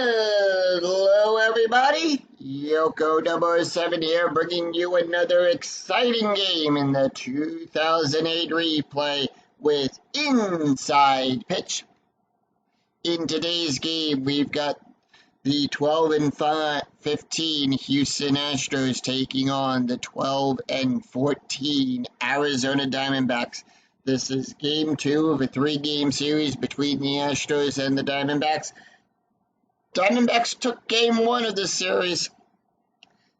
Hello, everybody. Yoko Double 7 here, bringing you another exciting game in the 2008 replay with Inside Pitch. In today's game, we've got the 12-15 Houston Astros taking on the 12-14 Arizona Diamondbacks. This is game 2 of a 3-game series between the Astros and the Diamondbacks. Diamondbacks took game 1 of this series.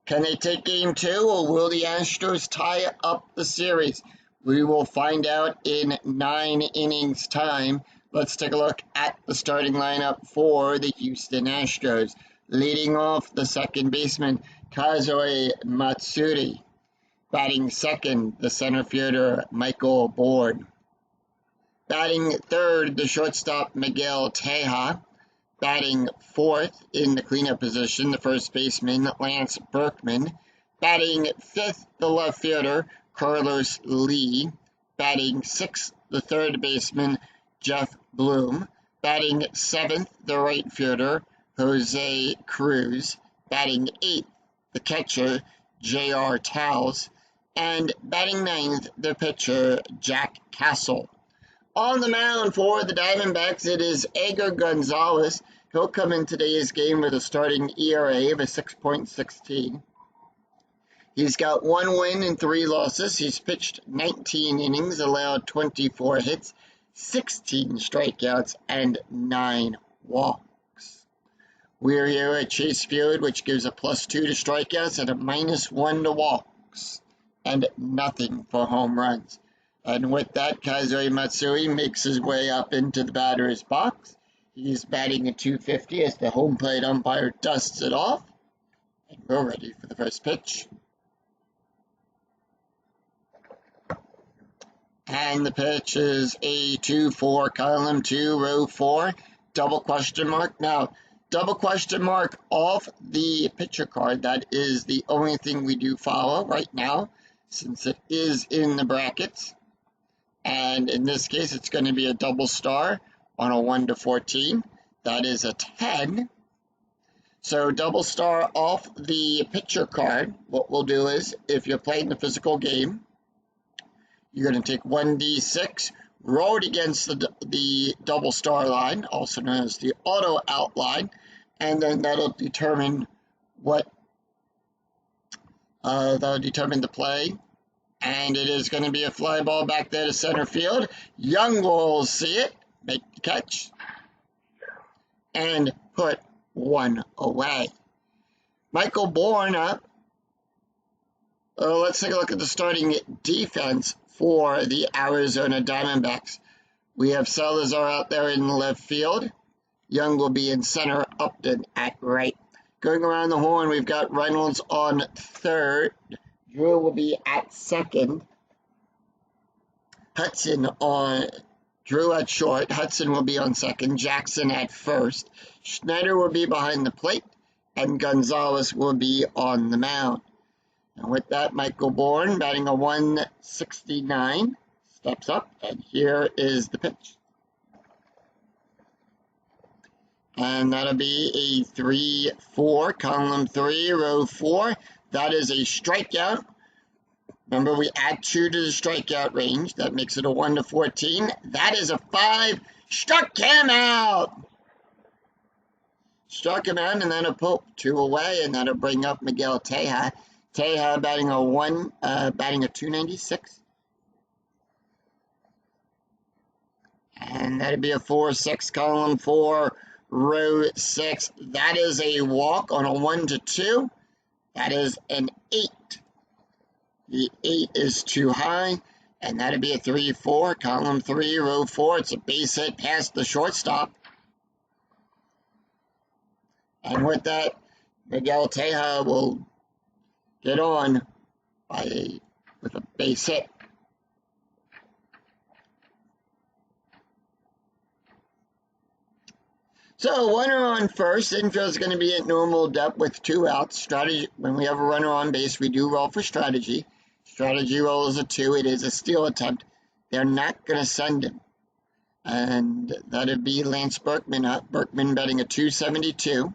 Can they take game 2, or will the Astros tie up the series? We will find out in 9 innings time. Let's take a look at the starting lineup for the Houston Astros. Leading off, the second baseman, Kazuya Matsuri. Batting second, the center fielder, Michael Bourne. Batting third, the shortstop, Miguel Tejada. Batting fourth in the cleanup position, the first baseman, Lance Berkman. Batting fifth, the left fielder, Carlos Lee. Batting sixth, the third baseman, Jeff Bloom. Batting seventh, the right fielder, Jose Cruz. Batting eighth, the catcher, J.R. Towles. And batting ninth, the pitcher, Jack Castle. On the mound for the Diamondbacks, it is Edgar Gonzalez. He'll come in today's game with a starting ERA of a 6.16. He's got 1 win and 3 losses. He's pitched 19 innings, allowed 24 hits, 16 strikeouts, and 9 walks. We're here at Chase Field, which gives a +2 to strikeouts and a -1 to walks, and nothing for home runs. And with that, Kazuya Matsuri makes his way up into the batter's box. He's batting at .250 as the home plate umpire dusts it off. And we're ready for the first pitch. And the pitch is a 2-4, column 2, row 4, double question mark. Now, double question mark off the pitcher card. That is the only thing we do follow right now, since it is in the brackets. And in this case, it's going to be a double star on a 1 to 14. That is a 10. So double star off the pitcher card. What we'll do is, if you're playing the physical game, you're going to take 1d6, roll it against the double star line, also known as the auto outline, and then that'll determine the play. And it is going to be a fly ball back there to center field. Young will see it, make the catch, and put 1 away. Michael Bourne up. Let's take a look at the starting defense for the Arizona Diamondbacks. We have Salazar out there in left field. Young will be in center, Upton at right. Going around the horn, we've got Reynolds on third. Drew will be at second. Drew at short. Hudson will be on second. Jackson at first. Schneider will be behind the plate. And Gonzalez will be on the mound. And with that, Michael Bourne, batting a 169, steps up. And here is the pitch. And that'll be a 3-4, column 3, row 4. That is a strikeout. Remember, we add 2 to the strikeout range. That makes it a 1 to 14. That is a 5. Struck him out. Struck him out, and then a poke 2 away, and that'll bring up Miguel Tejada. Tejada batting a 296. And that'll be a 4-6, column 4, row 6. That is a walk on a 1 to 2. That is an 8. The 8 is too high, and that'll be a 3-4, column 3, row 4. It's a base hit past the shortstop. And with that, Miguel Tejada will get on with a base hit. So, runner on first. Infield is going to be at normal depth with 2 outs. Strategy, when we have a runner on base, we do roll for strategy. Strategy roll is a 2. It is a steal attempt. They're not going to send him. And that'd be Lance Berkman up. Berkman betting a 272.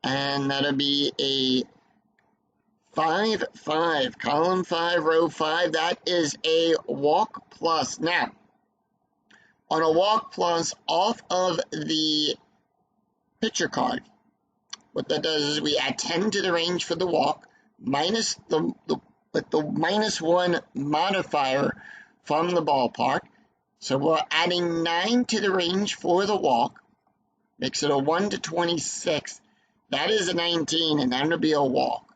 And that'll be a 5-5, column 5, row 5. That is a walk plus. Now, on a walk plus off of the pitcher card, what that does is we add 10 to the range for the walk, minus the -1 modifier from the ballpark. So we're adding 9 to the range for the walk, makes it a 1 to 26. That is a 19, and that'll be a walk.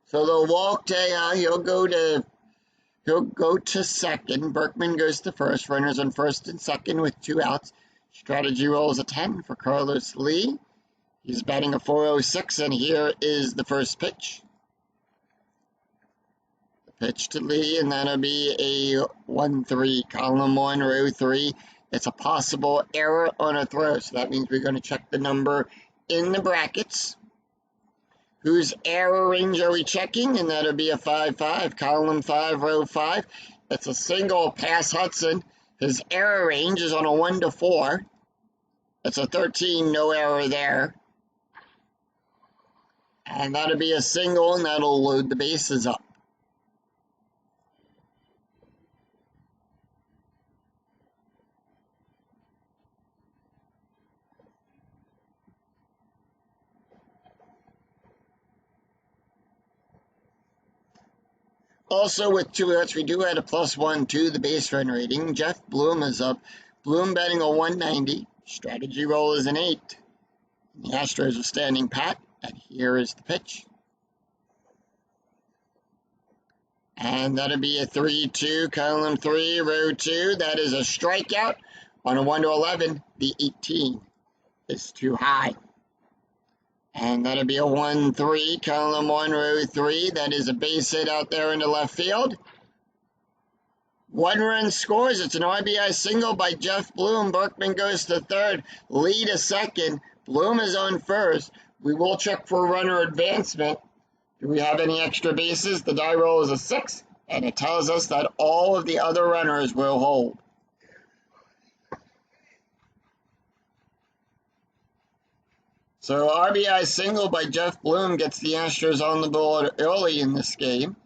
So the walk day, he'll go to second. Berkman goes to first. Runners on first and second with 2 outs. Strategy rolls a 10 for Carlos Lee. He's batting a 406, and here is the first pitch. The pitch to Lee, and that'll be a 1-3, column 1, row 3. It's a possible error on a throw, so that means we're going to check the number in the brackets. Whose error range are we checking? And that'll be a 5-5, column 5, row 5. It's a single past Hudson. His error range is on a 1 to 4. It's a 13, no error there. And that'll be a single, and that'll load the bases up. Also, with 2 outs, we do add a +1 to the base run rating. Jeff Bloom is up. Bloom batting a 190. Strategy roll is an 8. The Astros are standing pat, and here is the pitch. And that'll be a 3-2, column 3, row 2. That is a strikeout on a 1 to 11. The 18 is too high. And that'll be a 1-3, column 1, row 3. That is a base hit out there in the left field. 1 run scores. It's an RBI single by Jeff Bloom. Berkman goes to third. Lee to second. Bloom is on first. We will check for runner advancement. Do we have any extra bases? The die roll is a 6, and it tells us that all of the other runners will hold. So RBI single by Jeff Bloom gets the Astros on the board early in this game.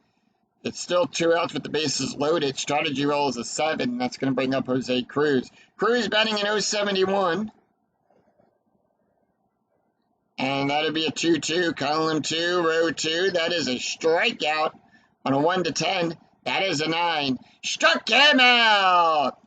It's still 2 outs with the bases loaded. Strategy roll is a 7. That's going to bring up Jose Cruz. Cruz batting in 071. And that'll be a 2-2, column 2, row 2. That is a strikeout on a 1 to 10. That is a 9. Struck him out!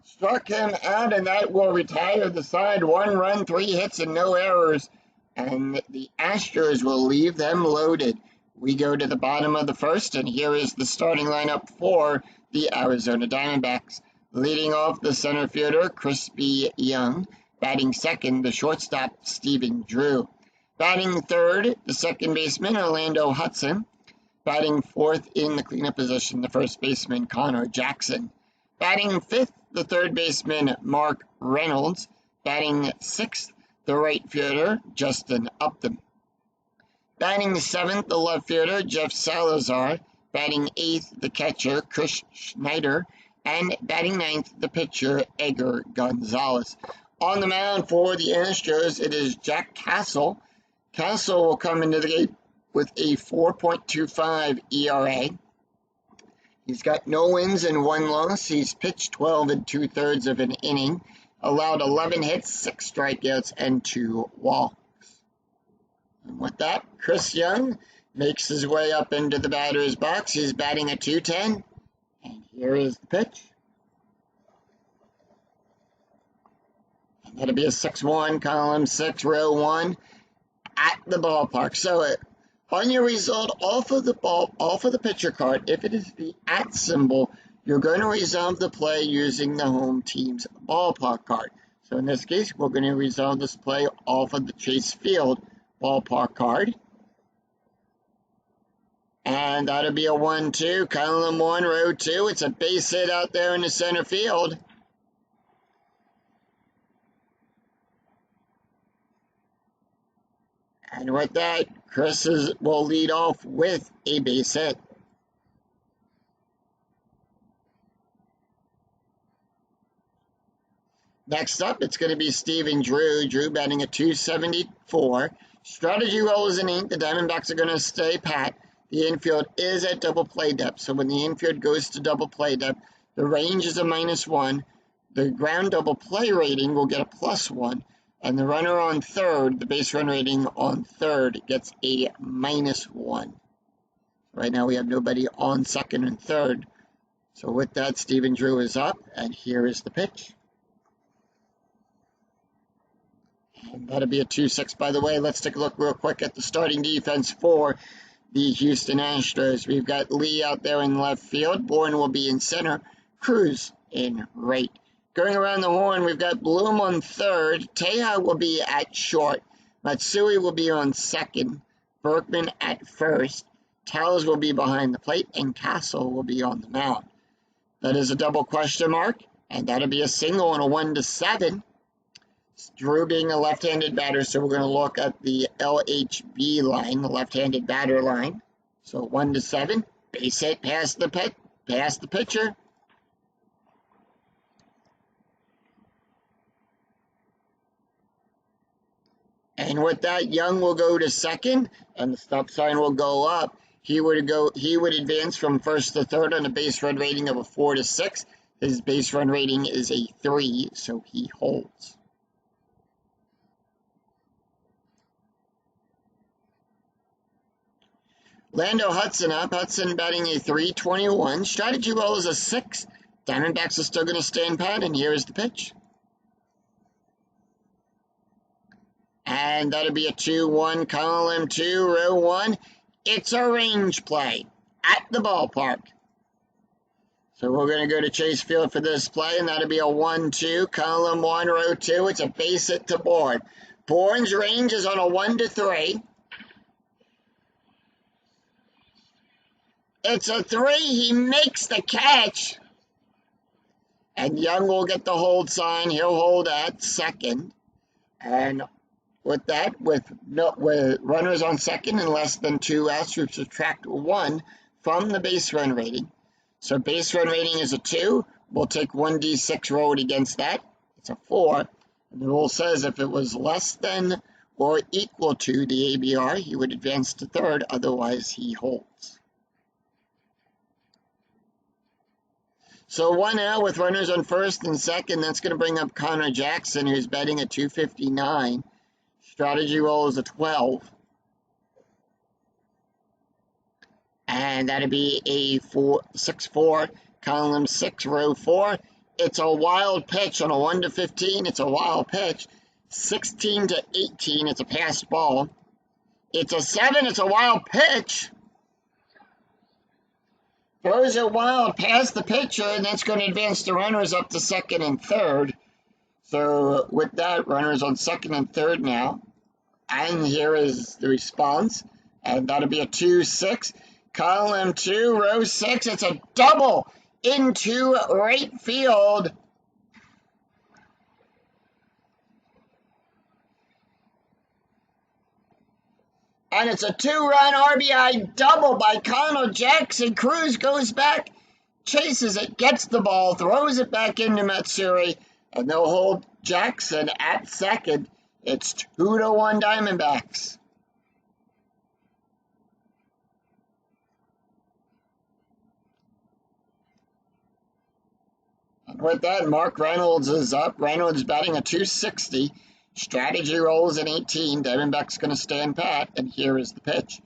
Struck him out, and that will retire the side. 1 run, 3 hits, and no errors. And the Astros will leave them loaded. We go to the bottom of the first, and here is the starting lineup for the Arizona Diamondbacks. Leading off, the center fielder, Crispy Young. Batting second, the shortstop, Stephen Drew. Batting third, the second baseman, Orlando Hudson. Batting fourth in the cleanup position, the first baseman, Connor Jackson. Batting fifth, the third baseman, Mark Reynolds. Batting sixth, the right fielder, Justin Upton. Batting seventh, the left fielder, Jeff Salazar. Batting eighth, the catcher, Chris Schneider. And batting ninth, the pitcher, Edgar Gonzalez. On the mound for the Astros, it is Jack Castle. Castle will come into the game with a 4.25 ERA. He's got no wins and 1 loss. He's pitched 12 2/3 of an inning, allowed 11 hits, 6 strikeouts, and 2 walks. And with that, Chris Young makes his way up into the batter's box. He's batting a 210, and here is the pitch. And that'll be a 6-1, column 6, row 1 at the ballpark. So on your result, off of the pitcher card, if it is the @ symbol, you're going to resolve the play using the home team's ballpark card. So in this case, we're going to resolve this play off of the Chase Field ballpark card. And that'll be a 1-2, column 1, row 2. It's a base hit out there in the center field. And with that, Chris will lead off with a base hit. Next up, it's going to be Stephen Drew. Drew batting at 274. Strategy rolls an 8. The Diamondbacks are going to stay pat. The infield is at double play depth. So when the infield goes to double play depth, the range is a -1. The ground double play rating will get a +1. And the runner on third, the base run rating on third, gets a -1. Right now we have nobody on second and third. So with that, Stephen Drew is up, and here is the pitch. And that'll be a 2-6, by the way. Let's take a look real quick at the starting defense for the Houston Astros. We've got Lee out there in left field. Bourne will be in center. Cruz in right. Going around the horn, we've got Bloom on third. Teja will be at short. Matsui will be on second. Berkman at first. Towles will be behind the plate. And Castle will be on the mound. That is a double question mark. And that'll be a single on a 1-7. Drew being a left-handed batter, so we're going to look at the LHB line, the left-handed batter line. So 1-7, base hit past the pitcher. And with that, Young will go to second, and the stop sign will go up. He would advance from first to third on a base run rating of a 4-6. His base run rating is a 3, so he holds. Lando Hudson up. Hudson batting a 321. Strategy roll is a 6. Diamondbacks are still going to stand pat, and here is the pitch. And that'll be a 2-1, column 2, row 1. It's a range play at the ballpark. So we're going to go to Chase Field for this play, and that'll be a 1-2, column 1, row 2. It's a base hit to Bourne. Bourne's range is on a 1-3. It's a 3. He makes the catch. And Young will get the hold sign. He'll hold at second. And with that, with runners on second and less than 2 outs, we subtract 1 from the base run rating. So base run rating is a 2. We'll take 1d6 rolled against that. It's a 4. And the rule says if it was less than or equal to the ABR, he would advance to third. Otherwise, he holds. So 1 out with runners on first and second. That's going to bring up Connor Jackson, who's batting at 259. Strategy roll is a 12. And that'll be a 6-4, column 6, row 4. It's a wild pitch on a 1-15. It's a wild pitch. 16-18. It's a passed ball. It's a 7. It's a wild pitch. Throws it wild past the pitcher, and that's going to advance the runners up to second and third. So with that, runners on second and third now. And here is the response. And that'll be a 2-6. Column 2, row 6. It's a double into right field. And it's a 2-run RBI double by Connor Jackson. Cruz goes back, chases it, gets the ball, throws it back into Matsui, and they'll hold Jackson at second. It's 2-1 Diamondbacks. And with that, Mark Reynolds is up. Reynolds batting a 260. Strategy rolls an 18. Diamondbacks going to stand pat, and here is the pitch.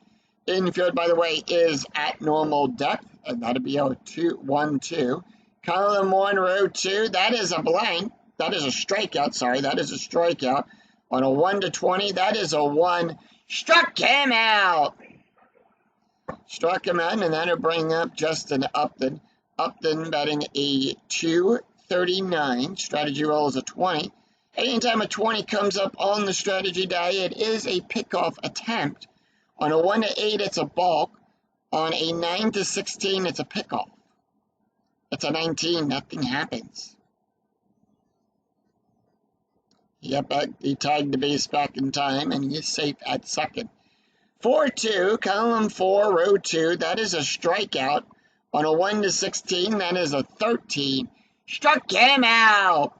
Infield, by the way, is at normal depth, and that'll be a 1-2. Column 1, row 2. That is a blank. That is a strikeout. Sorry, that is a strikeout. On a 1-20, that is a 1. Struck him out. Struck him out, and that'll bring up Justin Upton. Upton batting a 239. Strategy roll is a 20. Anytime a 20 comes up on the strategy die, it is a pickoff attempt. On a 1-8, it's a balk. On a 9-16, it's a pickoff. It's a 19, nothing happens. Yep, he tied the base back in time, and he's safe at second. 4-2, column 4, row 2, that is a strikeout. On a 1-16, that is a 13. Struck him out.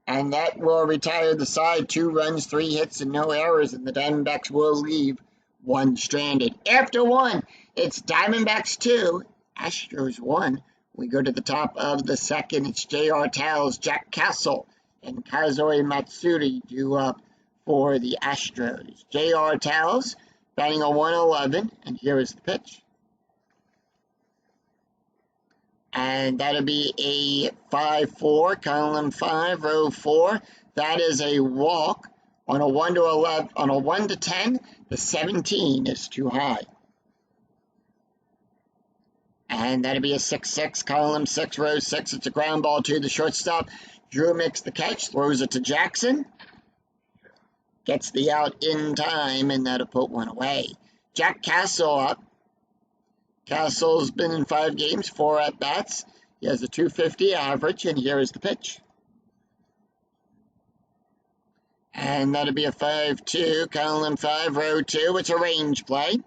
And that will retire the side. 2 runs, 3 hits, and no errors, and the Diamondbacks will leave 1 stranded. After 1, it's Diamondbacks 2, Astros 1. We go to the top of the second. It's J.R. Towles, Jack Castle, and Kazoi Matsuri due up for the Astros. J.R. Towles batting a 111, and here is the pitch. And that'll be a 5-4, column 5, row 4. That is a walk on a 1 to 11, on a 1 to 10. The 17 is too high. And that'll be a 6-6, column 6, row 6. It's a ground ball to the shortstop. Drew makes the catch, throws it to Jackson. Gets the out in time, and that'll put 1 away. Jack Castle up. Castle's been in 5 games, 4 at-bats. He has a .250 average, and here is the pitch. And that'll be a 5-2, column 5, row 2. It's a range play.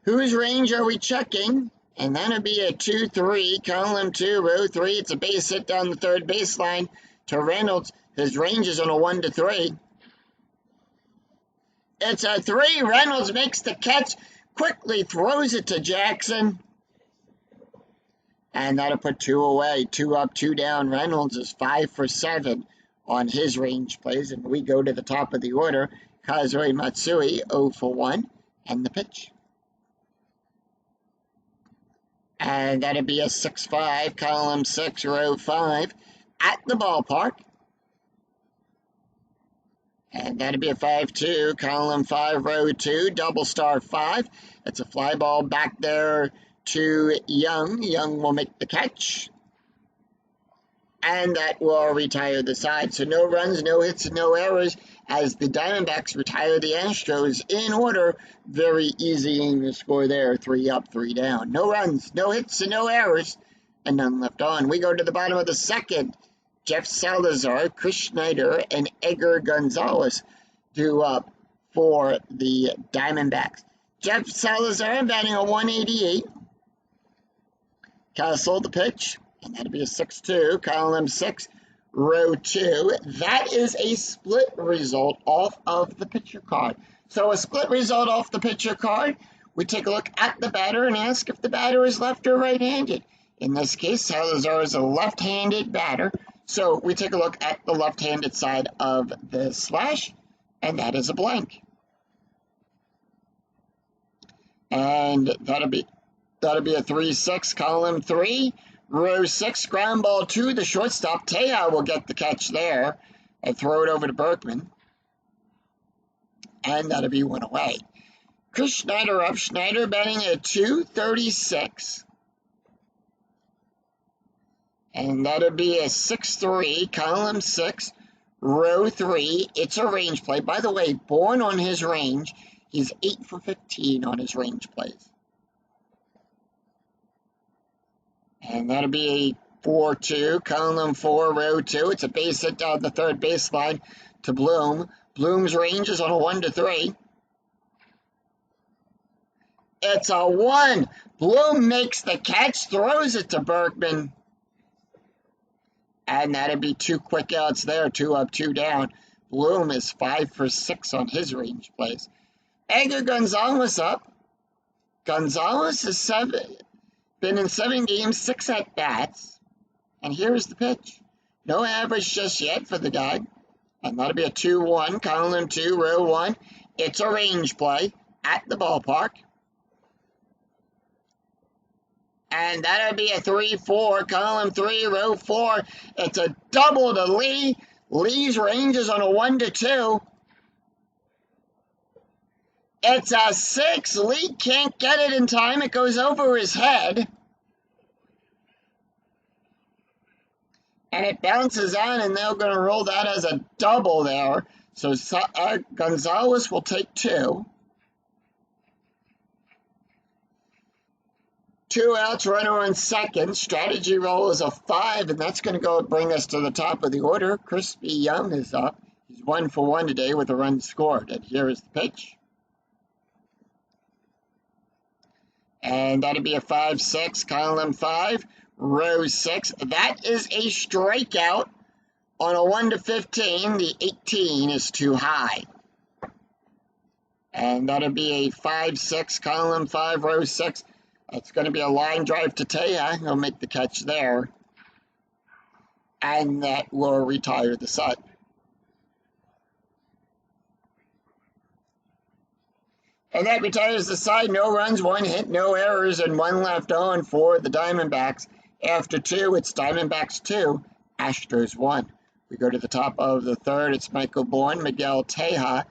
Whose range are we checking? And that'll be a 2-3, column 2, row 3. It's a base hit down the third baseline to Reynolds. His range is on a 1 to 3. It's a 3. Reynolds makes the catch. Quickly throws it to Jackson. And that'll put 2 away. 2 up, 2 down. Reynolds is 5 for 7 on his range plays. And we go to the top of the order. Kazoi Matsui, 0 for 1. And the pitch. And that'll be a 6-5, column 6, row 5. At the ballpark. And that'll be a 5-2, column 5, row 2, double star 5. It's a fly ball back there to Young. Young will make the catch. And that will retire the side. So no runs, no hits, and no errors as the Diamondbacks retire the Astros in order. Very easy to score there. 3 up, 3 down. No runs, no hits, and no errors. And none left on. We go to the bottom of the second. Jeff Salazar, Chris Schneider, and Edgar Gonzalez due up for the Diamondbacks. Jeff Salazar batting a 188. Castle the pitch, and that'll be a 6-2, column 6, row 2. That is a split result off of the pitcher card. So a split result off the pitcher card, we take a look at the batter and ask if the batter is left or right-handed. In this case, Salazar is a left-handed batter. So we take a look at the left-handed side of the slash, and that is a blank. And that'll be a 3-6, column 3, row 6, ground ball to the shortstop. Teja will get the catch there and throw it over to Berkman. And that'll be 1 away. Chris Schneider up. Schneider batting a 236. And that'll be a 6-3, column 6, row 3. It's a range play. By the way, born on his range, he's 8 for 15 on his range plays. And that'll be a 4-2, column 4, row 2. It's a base hit down the third baseline to Bloom. Bloom's range is on a 1 to 3. It's a 1. Bloom makes the catch, throws it to Berkman. And that'd be 2 quick outs there, 2 up, 2 down. Bloom is 5 for 6 on his range plays. Edgar Gonzalez up. Gonzalez is been in 7 games, 6 at-bats. And here's the pitch. No average just yet for the guy. And that'll be a 2-1, column 2, row 1. It's a range play at the ballpark. And that'll be a 3-4, column 3, row 4. It's a double to Lee. Lee's range is on a 1 to 2. It's a 6. Lee can't get it in time. It goes over his head. And it bounces out, and they're going to roll that as a double there. So Gonzalez will take 2. 2 outs, runner on second. Strategy roll is a 5, and that's going to go bring us to the top of the order. Crispy Young is up. He's 1 for 1 today with a run scored. And here is the pitch. And that'll be a 5-6, column 5, row 6. That is a strikeout On a 1 to 15, the 18 is too high. And that'll be a 5-6, column 5, row 6. It's going to be a line drive to Taya. He'll make the catch there. And that will retire the side. And that retires the side. No runs, 1 hit, no errors, and 1 left on for the Diamondbacks. After 2, it's Diamondbacks 2, Astros 1. We go to the top of the third. It's Michael Bourne, Miguel Tejada,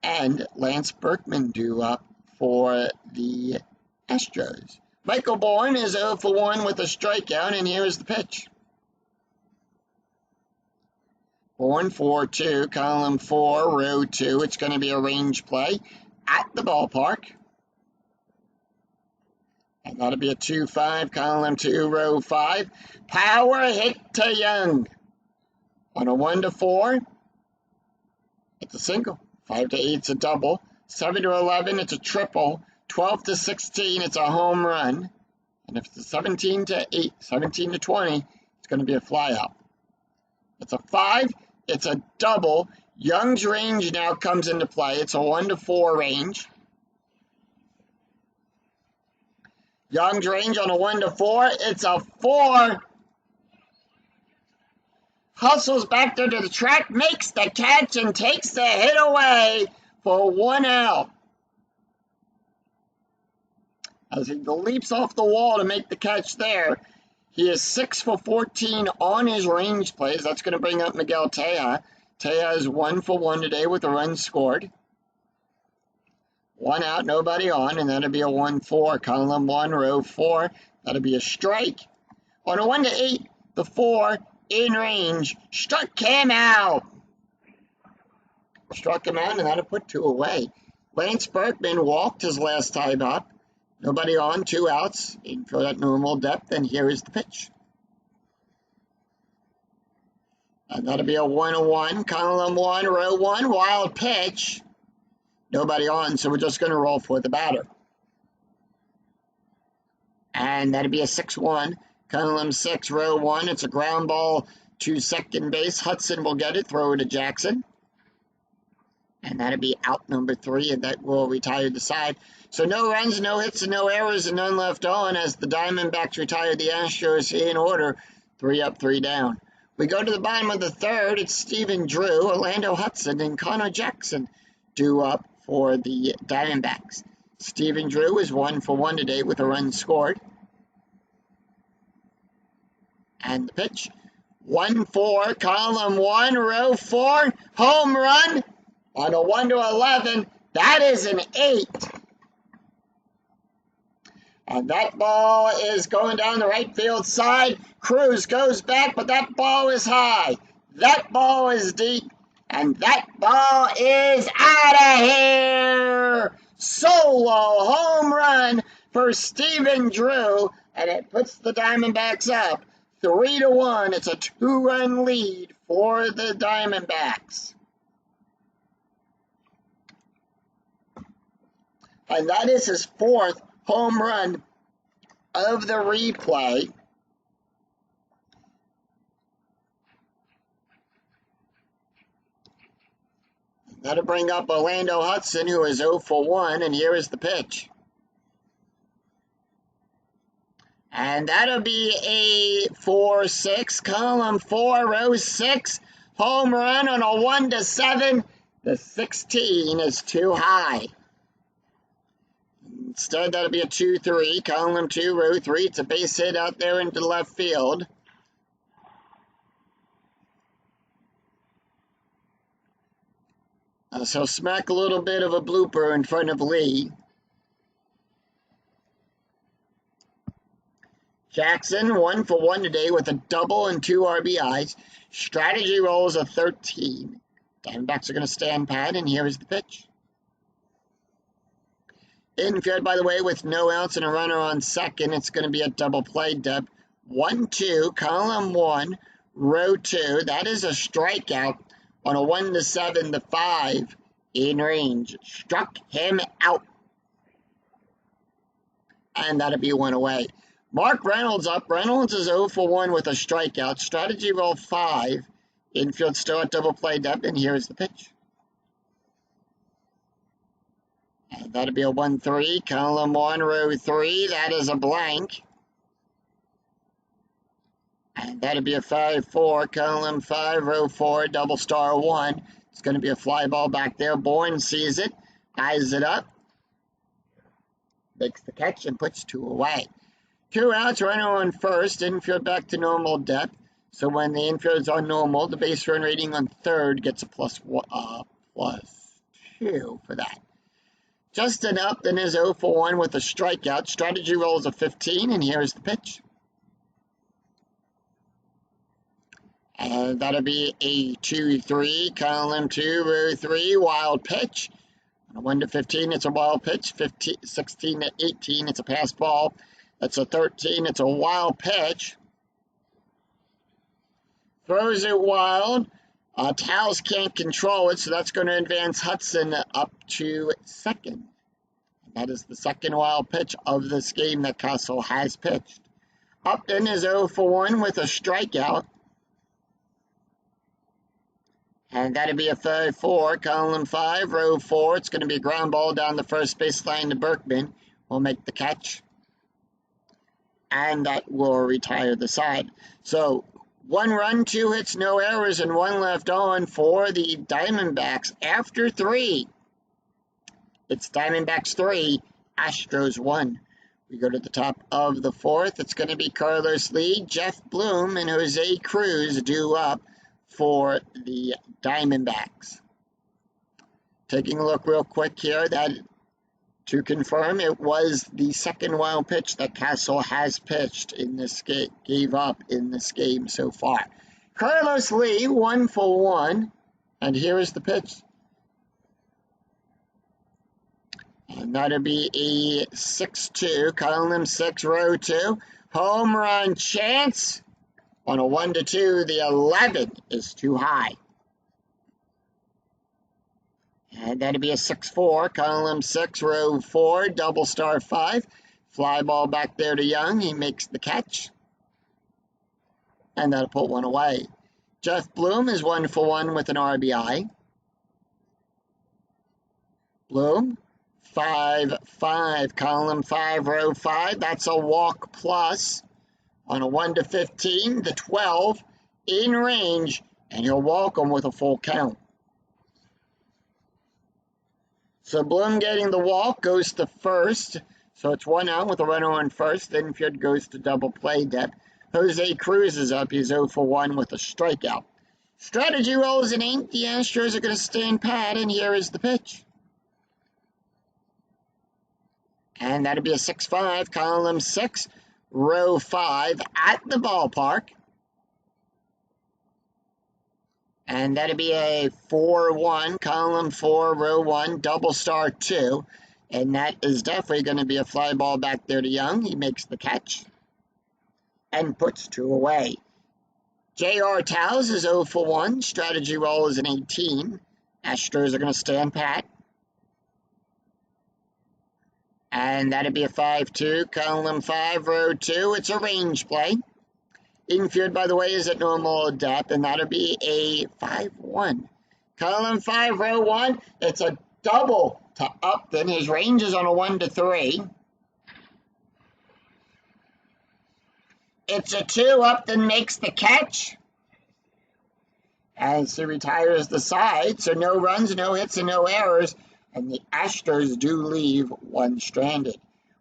and Lance Berkman due up for the Astros. Michael Bourne is 0 for 1 with a strikeout, and here's the pitch. Bourne 4-2, column 4, row 2. It's going to be a range play at the ballpark. And that'll be a 2-5, column 2, row 5. Power hit to Young. On a 1 to 4, it's a single. 5 to 8, it's a double. 7 to 11, it's a triple. 12 to 16, it's a home run. And if it's 17 to 8, 17 to 20, it's going to be a flyout. It's a 5, it's a double. Young's range now comes into play. It's a 1 to 4 range. Young's range on a 1 to 4, it's a 4. Hustles back there to the track, makes the catch, and takes the hit away for 1 out. As he leaps off the wall to make the catch there, he is 6 for 14 on his range plays. That's going to bring up Miguel Tejada. Tejada is 1 for 1 today with a run scored. 1 out, nobody on, and that'll be a 1-4, column 1, row 4. That'll be a strike. On a 1 to 8, the 4 in range, struck him out. Struck him out, and that'll put 2 away. Lance Berkman walked his last time up. Nobody on, 2 outs. Infield at normal depth, and here is the pitch. And that'll be a 1-1, column 1, row 1, wild pitch. Nobody on, so we're just going to roll for the batter. And that'll be a 6-1, column 6, row 1. It's a ground ball to second base. Hudson will get it, throw it to Jackson. And that'll be out number 3, and that will retire the side. So no runs, no hits, and no errors, and none left on as the Diamondbacks retire the Astros in order, 3 up, 3 down. We go to the bottom of the third. It's Stephen Drew, Orlando Hudson, and Connor Jackson due up for the Diamondbacks. Stephen Drew is 1 for 1 today with a run scored. And the pitch, 1-4, column 1, row 4, home run on a 1 to 11. That is an 8. And that ball is going down the right field side. Cruz goes back, but that ball is high. That ball is deep. And that ball is out of here. Solo home run for Stephen Drew. And it puts the Diamondbacks up 3-1. It's a 2-run lead for the Diamondbacks. And that is his 4th home run of the replay. That'll bring up Orlando Hudson, who is 0 for 1, and here is the pitch. And that'll be a 4-6, column 4, row 6, home run on a 1 to 7. The 16 is too high. Instead, that'll be a 2-3, column 2, row 3. It's a base hit out there into left field. So smack a little bit of a blooper in front of Lee. Jackson, 1 for 1 today with a double and 2 RBIs. Strategy rolls a 13. Diamondbacks are going to stand pat, and here is the pitch. Infield, by the way, with no outs and a runner on second. It's going to be a double play, Deb. 1-2, column 1, row 2. That is a strikeout on a 1 to 7, the 5 in range. Struck him out. And that'll be 1 away. Mark Reynolds up. Reynolds is 0 for 1 with a strikeout. Strategy roll 5. Infield still at double play depth, and here's the pitch. And that'll be a 1-3. Column 1, row 3. That is a blank. And that'll be a 5-4. Column 5, row 4, double star 1. It's going to be a fly ball back there. Bourne sees it, eyes it up, makes the catch, and puts 2 away. 2 outs, runner on first, infield back to normal depth. So when the infield is on normal, the base run rating on third gets a +2 for that. Justin Upton is 0 for 1 with a strikeout. Strategy rolls a 15, and here's the pitch. And that'll be a 2-3, column 2, row 3, wild pitch. On a 1-15, it's a wild pitch. 16-18, it's a pass ball. That's a 13, it's a wild pitch. Throws it wild. Towles can't control it, so that's going to advance Hudson up to second. And that is the second wild pitch of this game that Castle has pitched. Upton is 0 for 1 with a strikeout. And that'll be a 5-4, column 5, row 4. It's going to be a ground ball down the first base line to Berkman. Will make the catch. And that will retire the side. So, 1 run, 2 hits, no errors, and 1 left on for the Diamondbacks. After 3, it's Diamondbacks 3, Astros 1. We go to the top of the 4th. It's going to be Carlos Lee, Jeff Bloom, and Jose Cruz due up for the Diamondbacks. Taking a look real quick here, that to confirm, it was the second wild pitch that Castle has pitched in this game, gave up in this game so far. Carlos Lee, 1 for 1, and here is the pitch. And that'll be a 6-2, column 6, row 2. Home run chance. On a 1-2, the 11 is too high. And that'll be a 6-4, column 6, row 4, double star 5. Fly ball back there to Young. He makes the catch. And that'll put 1 away. Jeff Bloom is 1 for 1 with an RBI. Bloom, 5-5, column 5, row 5. That's a walk plus. On a 1-15, the 12 in range, and he'll walk him with a full count. So Bloom getting the walk goes to first. So it's 1 out with a runner on first. Then infield goes to double play depth. Jose Cruz is up. He's 0 for 1 with a strikeout. Strategy rolls an 8. The Astros are going to stand pat, and here is the pitch. And that'll be a 6-5, column 6. Row 5 at the ballpark. And that'll be a 4-1, column 4, row 1, double star 2. And that is definitely going to be a fly ball back there to Young. He makes the catch and puts 2 away. J.R. Towles is 0 for 1. Strategy roll is an 18. Astros are going to stand pat. And that'd be a 5-2, column 5, row 2. It's a range play. Infield, by the way, is at normal depth, and that'll be a 5-1. Column 5, row 1. It's a double to Upton. His range is on a 1-3. It's a 2. Upton makes the catch. As he retires the side. So no runs, no hits, and no errors. And the Astros do leave 1 stranded.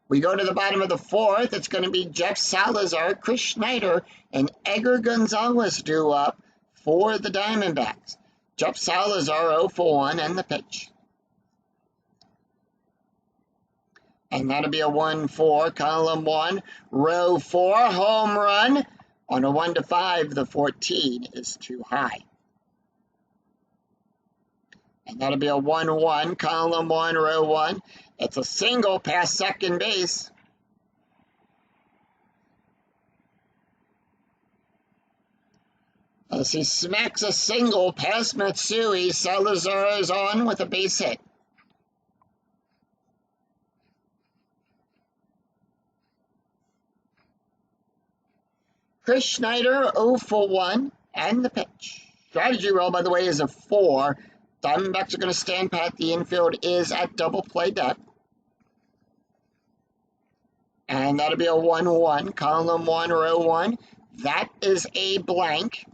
We go to the bottom of the 4th. It's going to be Jeff Salazar, Chris Schneider, and Edgar Gonzalez due up for the Diamondbacks. Jeff Salazar 0 for 1 and the pitch. And that'll be a 1-4, column 1, row 4, home run. On a 1-5, the 14 is too high. And that'll be a 1-1, column 1, row 1. It's a single past second base. As he smacks a single past Matsui, Salazar is on with a base hit. Chris Schneider, 0 for 1, and the pitch. Strategy roll, by the way, is a 4. Diamondbacks are going to stand pat. The infield is at double play depth. And that'll be a 1-1, column 1, row 1. That is a blank.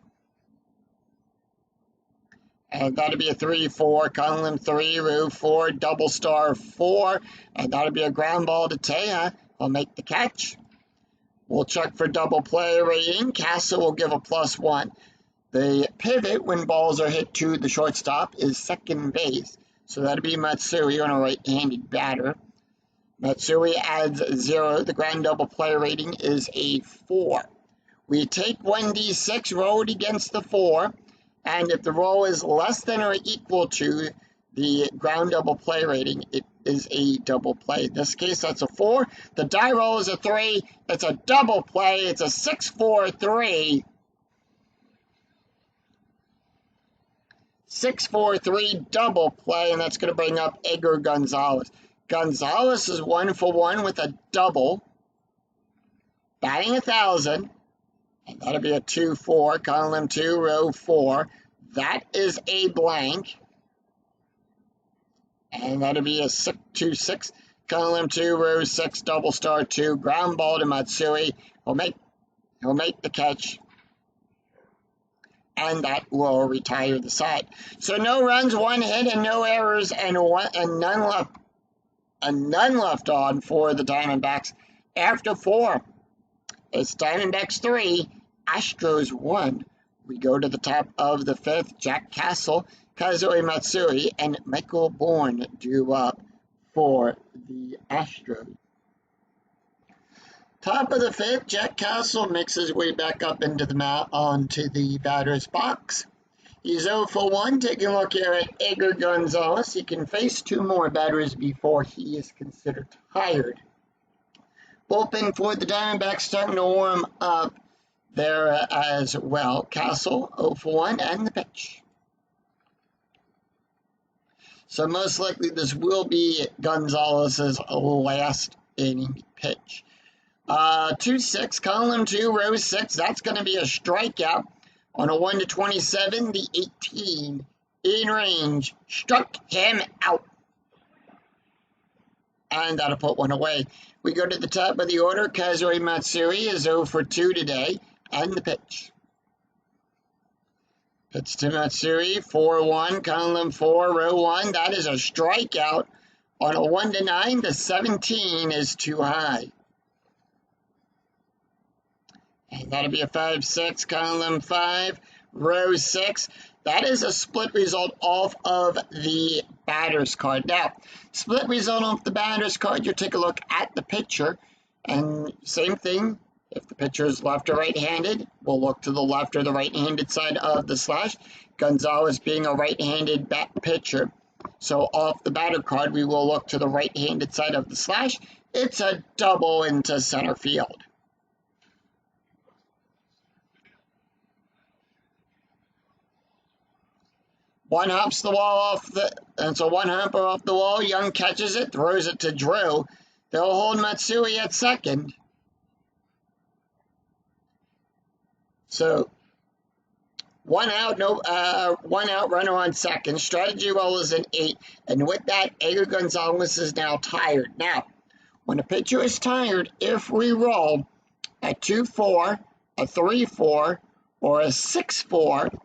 And that'll be a 3-4, column 3, row 4, double star 4. And that'll be a ground ball to Teja. He'll make the catch. We'll check for double play rating. Castle will give a +1. The pivot when balls are hit to the shortstop is second base. So that'll be Matsui on a right-handed batter. Matsui adds 0. The ground double play rating is a 4. We take 1d6, roll it against the 4. And if the roll is less than or equal to the ground double play rating, it is a double play. In this case, that's a 4. The die roll is a 3. It's a double play. It's a 6-4-3. 6-4-3 double play, and that's going to bring up Edgar Gonzalez. Gonzalez is 1 for 1 with a double, batting 1,000, and that'll be a 2-4, column 2, row 4. That is a blank, and that'll be a 2-6, column 2, row 6, double star 2, ground ball to Matsui. He'll make the catch, and that will retire the side. So no runs, 1 hit, and no errors, and none left on for the Diamondbacks after 4. It's Diamondbacks 3, Astros 1. We go to the top of the 5th. Jack Castle, Kazue Matsui, and Michael Bourne drew up for the Astros. Top of the 5th, Jack Castle makes his way back up into the onto the batter's box. He's 0 for 1. Taking a look here at Edgar Gonzalez. He can face 2 more batters before he is considered tired. Bullpen for the Diamondbacks starting to warm up there as well. Castle, 0 for 1, and the pitch. So most likely this will be Gonzalez's last inning pitch. 2-6, column 2, row 6. That's going to be a strikeout. On a 1-27, the 18 in range struck him out. And that'll put 1 away. We go to the top of the order. Kazue Matsui is 0 for 2 today. And the pitch. Pitch to Matsui, 4-1, column 4, row 1. That is a strikeout. On a 1-9, the 17 is too high. And that'll be a 5-6, column 5, row 6. That is a split result off of the batter's card. Now, split result off the batter's card, you take a look at the pitcher. And same thing, if the pitcher is left or right-handed, we'll look to the left or the right-handed side of the slash. Gonzalez being a right-handed pitcher. So off the batter card, we will look to the right-handed side of the slash. It's a double into center field. One hops the wall and so one hopper off the wall. Young catches it, throws it to Drew. They'll hold Matsui at second. So one out, runner on second. Strategy roll is an 8, and with that, Edgar Gonzalez is now tired. Now, when a pitcher is tired, if we roll a 2-4, a 3-4, or a 6-4.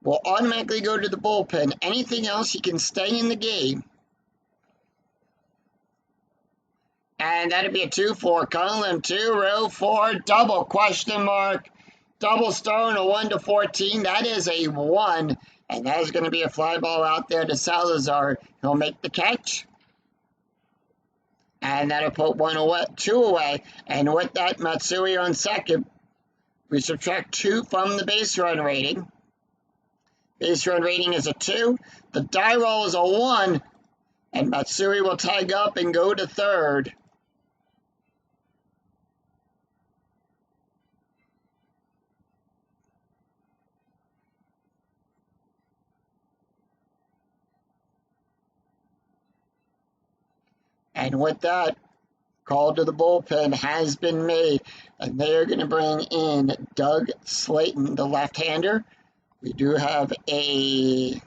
Will automatically go to the bullpen. Anything else, he can stay in the game. And that'd be a 2-4, column 2, row 4, double question mark, double star on a 1-14. That is a 1, and that is going to be a fly ball out there to Salazar. He'll make the catch. And that'll put 2 away. And with that, Matsui on second. We subtract 2 from the base run rating. Base run rating is a 2. The die roll is a 1. And Matsui will tag up and go to third. And with that, Call to the bullpen has been made, and they are going to bring in Doug Slayton, the left-hander. We do have actually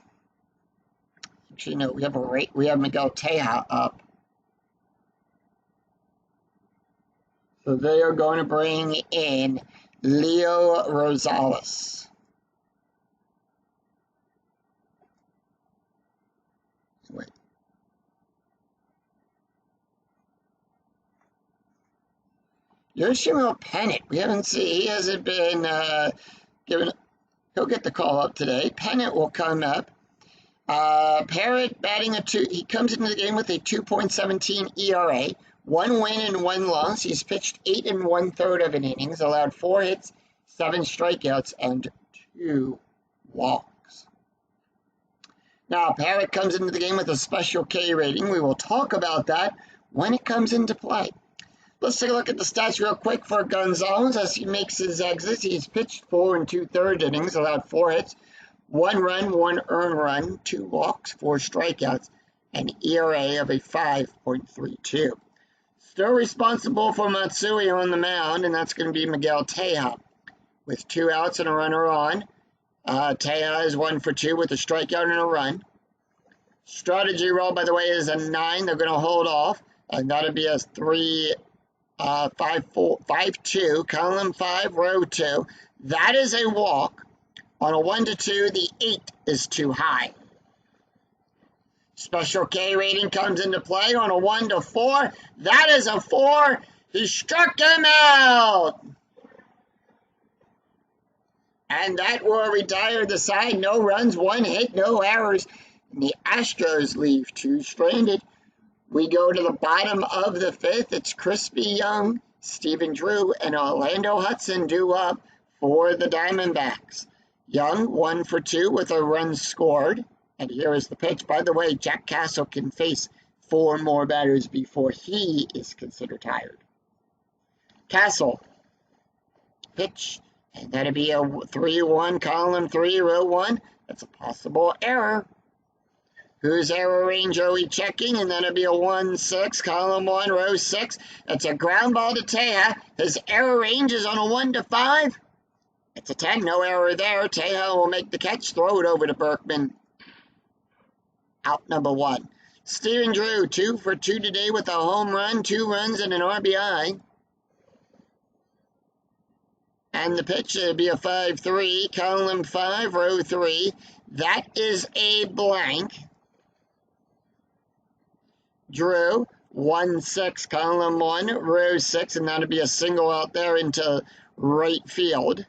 no, we have Miguel Teja up. So they are going to bring in Leo Rosales. Wait. Yoshimo Pennant, we haven't seen, he hasn't been given, he'll get the call up today. Pennant will come up. Parrott batting he comes into the game with a 2.17 ERA, 1 win and 1 loss. He's pitched 8 1/3 of an innings, allowed 4 hits, 7 strikeouts, and 2 walks. Now, Parrott comes into the game with a special K rating. We will talk about that when it comes into play. Let's take a look at the stats real quick for Gonzalez as he makes his exits. He's pitched 4 2/3 innings, allowed 4 hits, 1 run, 1 earned run, 2 walks, 4 strikeouts, an ERA of a 5.32. Still responsible for Matsui on the mound, and that's going to be Miguel Teja. With 2 outs and a runner on, Teja is 1 for 2 with a strikeout and a run. Strategy roll, by the way, is a 9. They're going to hold off, and that'll be a 5-2, column 5, row 2. That is a walk. On a 1-2, the 8 is too high. Special K rating comes into play on a 1-4. That is a 4. He struck him out. And that will retire the side. No runs, 1 hit, no errors. And the Astros leave 2 stranded. We go to the bottom of the 5th. It's Crispy Young, Stephen Drew, and Orlando Hudson due up for the Diamondbacks. Young, 1 for 2 with a run scored. And here is the pitch. By the way, Jack Castle can face 4 more batters before he is considered tired. Castle, pitch, and that'll be a 3-1, column 3, row 1. That's a possible error. Whose error range are we checking? And that'll be a 1-6, column 1, row 6. That's a ground ball to Teja. His error range is on a 1-5. It's a 10, no error there. Teja will make the catch, throw it over to Berkman. Out number 1. Stephen Drew, 2 for 2 today with a home run, 2 runs, and an RBI. And the pitch will be a 5-3, column 5, row 3. That is a blank. Drew, 1-6, column 1, row 6, and that'll be a single out there into right field.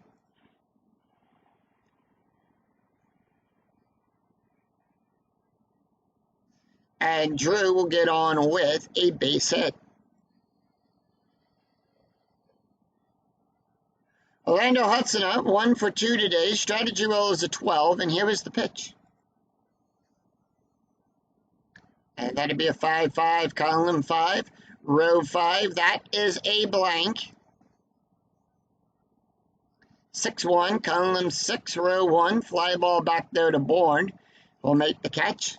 And Drew will get on with a base hit. Orlando Hudson up, 1 for 2 today. Strategy roll is a 12, and here is the pitch. And that'd be a 5-5, column 5, row 5. That is a blank. 6-1, column 6, row 1. Fly ball back there to Bourne. Will make the catch.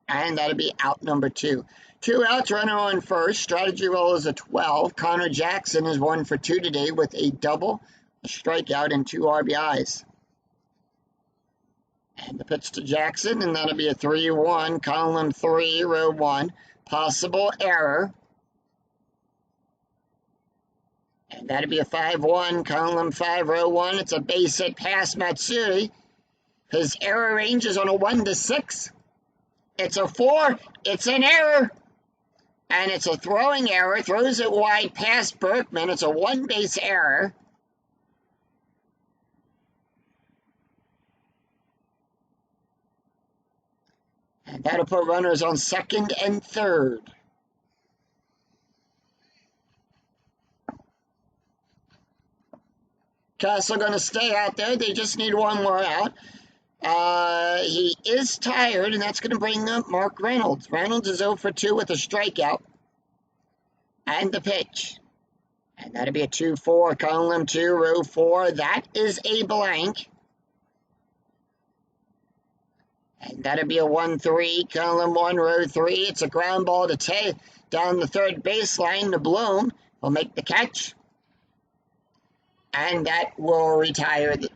And that'll be out number 2. 2 outs, runner on first. Strategy roll is a 12. Connor Jackson is 1 for 2 today with a double, a strikeout, and 2 RBIs. And the pitch to Jackson, and that'll be a 3-1, column 3, row 1. Possible error. And that'll be a 5-1, column 5, row 1. It's a base hit past Matsui. His error range is on a 1-6. It's a 4. It's an error. And it's a throwing error. Throws it wide past Berkman. It's a 1-base error. And that'll put runners on 2nd and 3rd. Castle going to stay out there. They just need 1 more out. He is tired, and that's going to bring up Mark Reynolds. Reynolds is 0 for 2 with a strikeout. And the pitch. And that'll be a 2-4, column 2, row 4. That is a blank. And that'll be a 1-3, column 1, row 3. It's a ground ball to Tay down the third baseline to Bloom. Will make the catch. And that will retire the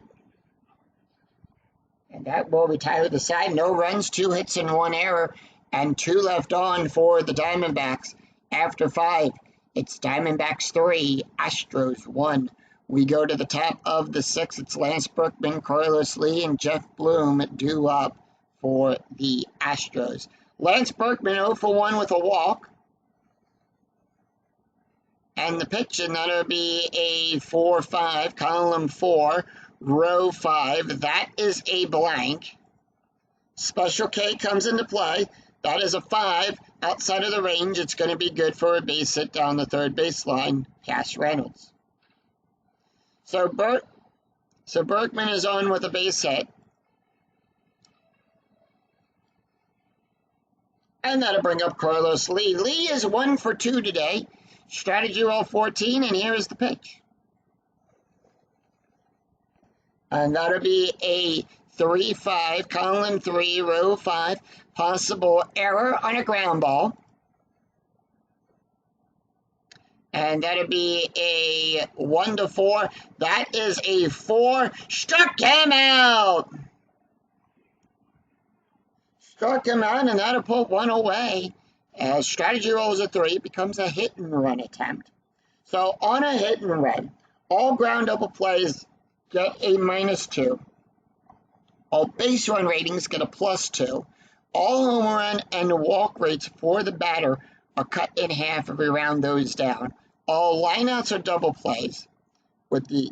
side. No runs, 2 hits and 1 error, and 2 left on for the Diamondbacks. After 5, it's Diamondbacks 3, Astros 1. We go to the top of the 6th. It's Lance Berkman, Carlos Lee, and Jeff Bloom due up for the Astros. Lance Berkman 0 for 1 with a walk. And the pitch, and that'll be a 4-5, column 4, row 5. That is a blank. Special K comes into play. That is a 5. Outside of the range, it's going to be good for a base hit down the third baseline, past Reynolds. So Berkman is on with a base hit. And that'll bring up Carlos Lee. Lee is 1 for 2 today. Strategy roll 14, and here is the pitch. And that'll be a 3-5, column 3, row 5. Possible error on a ground ball. And that'll be a 1-4. That is a 4. Struck him out! Struck him out, and that'll put 1 away. As strategy rolls a 3, becomes a hit and run attempt. So on a hit and run, all ground double plays get a -2. All base run ratings get a +2. All home run and walk rates for the batter are cut in half if we round those down. All lineouts are double plays, with the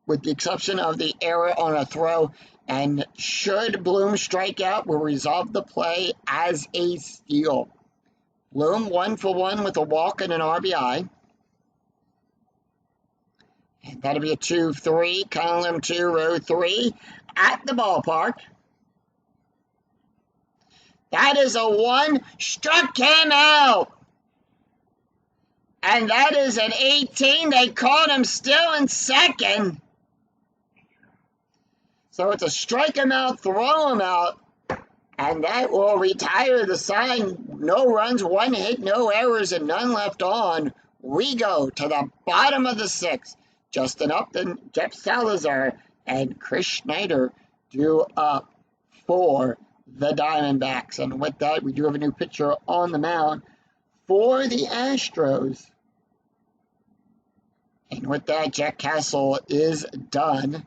exception of the error on a throw. And should Bloom strike out, we'll resolve the play as a steal. Bloom 1 for 1 with a walk and an RBI. And that'll be a 2-3, column 2, row 3, at the ballpark. That is a 1, struck him out. And that is an 18. They caught him still in second. So it's a strike him out, throw him out. And that will retire the sign. No runs, 1 hit, no errors, and none left on. We go to the bottom of the 6th. Justin Upton, Jeff Salazar, and Chris Schneider due up for the Diamondbacks. And with that, we do have a new pitcher on the mound for the Astros. And with that, Jack Castle is done.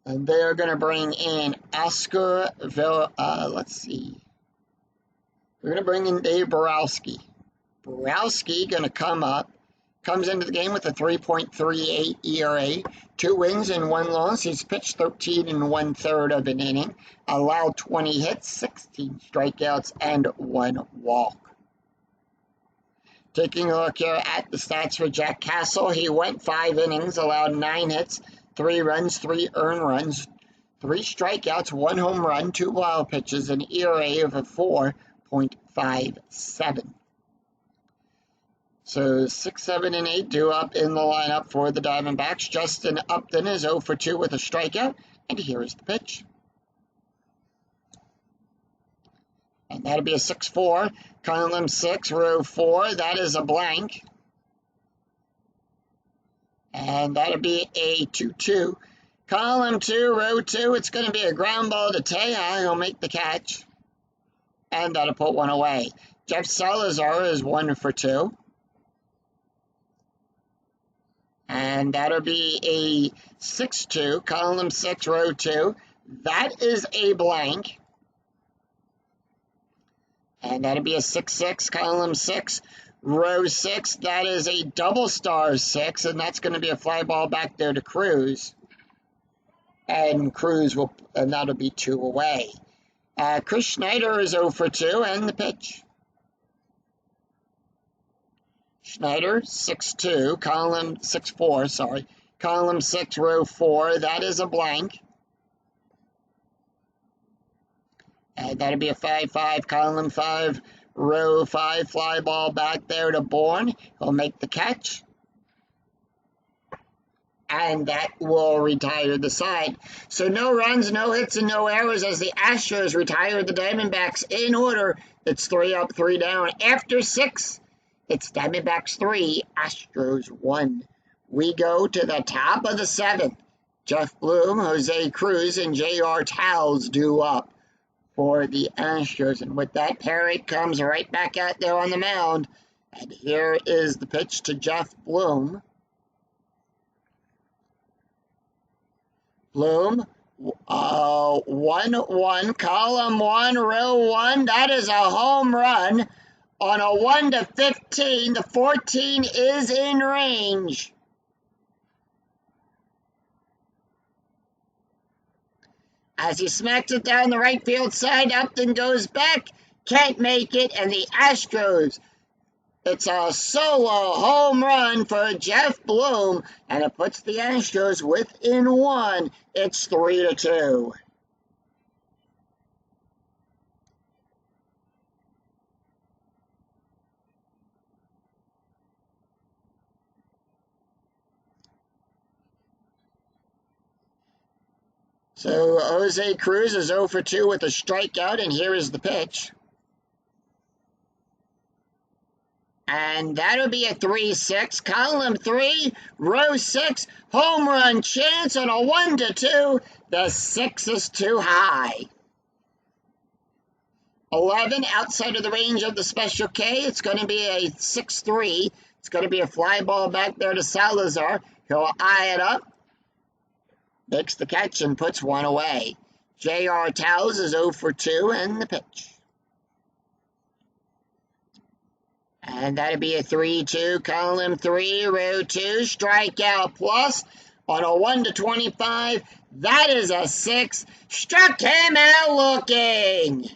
And they are going to bring in Oscar let's see. We're going to bring in Dave Borowski. Borowski going to come up. Comes into the game with a 3.38 ERA. 2 wins and 1 loss. He's pitched 13 1/3 of an inning. Allowed 20 hits, 16 strikeouts, and 1 walk. Taking a look here at the stats for Jack Castle. He went 5 innings, allowed 9 hits, 3 runs, 3 earned runs, 3 strikeouts, 1 home run, 2 wild pitches, an ERA of a 4.57. So 6, 7, and 8 due up in the lineup for the Diamondbacks. Justin Upton is 0 for 2 with a strikeout, and here is the pitch. And that'll be a 6-4, column 6, row 4. That is a blank. And that'll be a 2-2. Column 2, row 2. It's going to be a ground ball to Teja. He'll make the catch. And that'll put 1 away. Jeff Salazar is 1 for 2. And that'll be a 6-2. Column 6, row 2. That is a blank. And that'll be a 6-6. Column 6. Row 6, that is a double star 6, and that's going to be a fly ball back there to Cruz. And Cruz will, and that'll be 2 away. Chris Schneider is 0 for 2, and the pitch. Schneider, 6-2, column 6-4, sorry. Column 6, row 4, that is a blank. And that'll be a 5-5, column 5, row 5, fly ball back there to Bourne. He'll make the catch. And that will retire the side. So no runs, no hits, and no errors as the Astros retire the Diamondbacks in order. It's 3 up, 3 down. After 6, it's Diamondbacks 3, Astros 1. We go to the top of the 7th. Jeff Bloom, Jose Cruz, and J.R. Towles due up for the Astros. And with that, Perry comes right back out there on the mound. And here is the pitch to Jeff Bloom. Bloom, 1-1, column 1, row 1. That is a home run on a 1-15. The 14 is in range. As he smacks it down the right field side, Upton goes back, can't make it, and the Astros, it's a solo home run for Jeff Bloom, and it puts the Astros within 1. It's 3-2. So Jose Cruz is 0 for 2 with a strikeout, and here is the pitch. And that'll be a 3-6. Column 3, row 6, home run chance on a 1-2. The 6 is too high. 11 outside of the range of the Special K. It's going to be a 6-3. It's going to be a fly ball back there to Salazar. He'll eye it up, makes the catch, and puts 1 away. J.R. Towles is 0 for 2 and the pitch. And that'll be a 3-2, column 3, row 2, strikeout plus on a 1-25. That is a 6. Struck him out looking.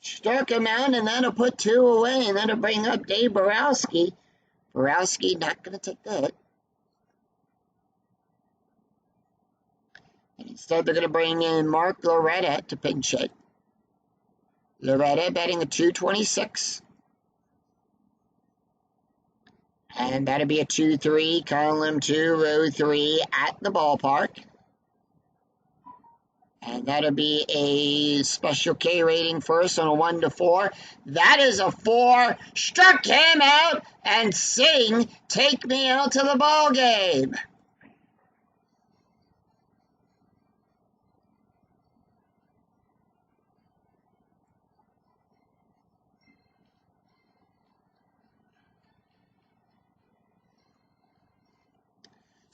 Struck him out, and that'll put 2 away, and that'll bring up Dave Borowski. Borowski not going to take the hit. And instead, they're going to bring in Mark Loretta to pinch hit. Loretta batting a 226. And that'll be a 2-3, column 2, row 3 at the ballpark. And that'll be a Special K rating first on a 1-4. That is a 4. Struck him out, and Singh take me out to the ball game.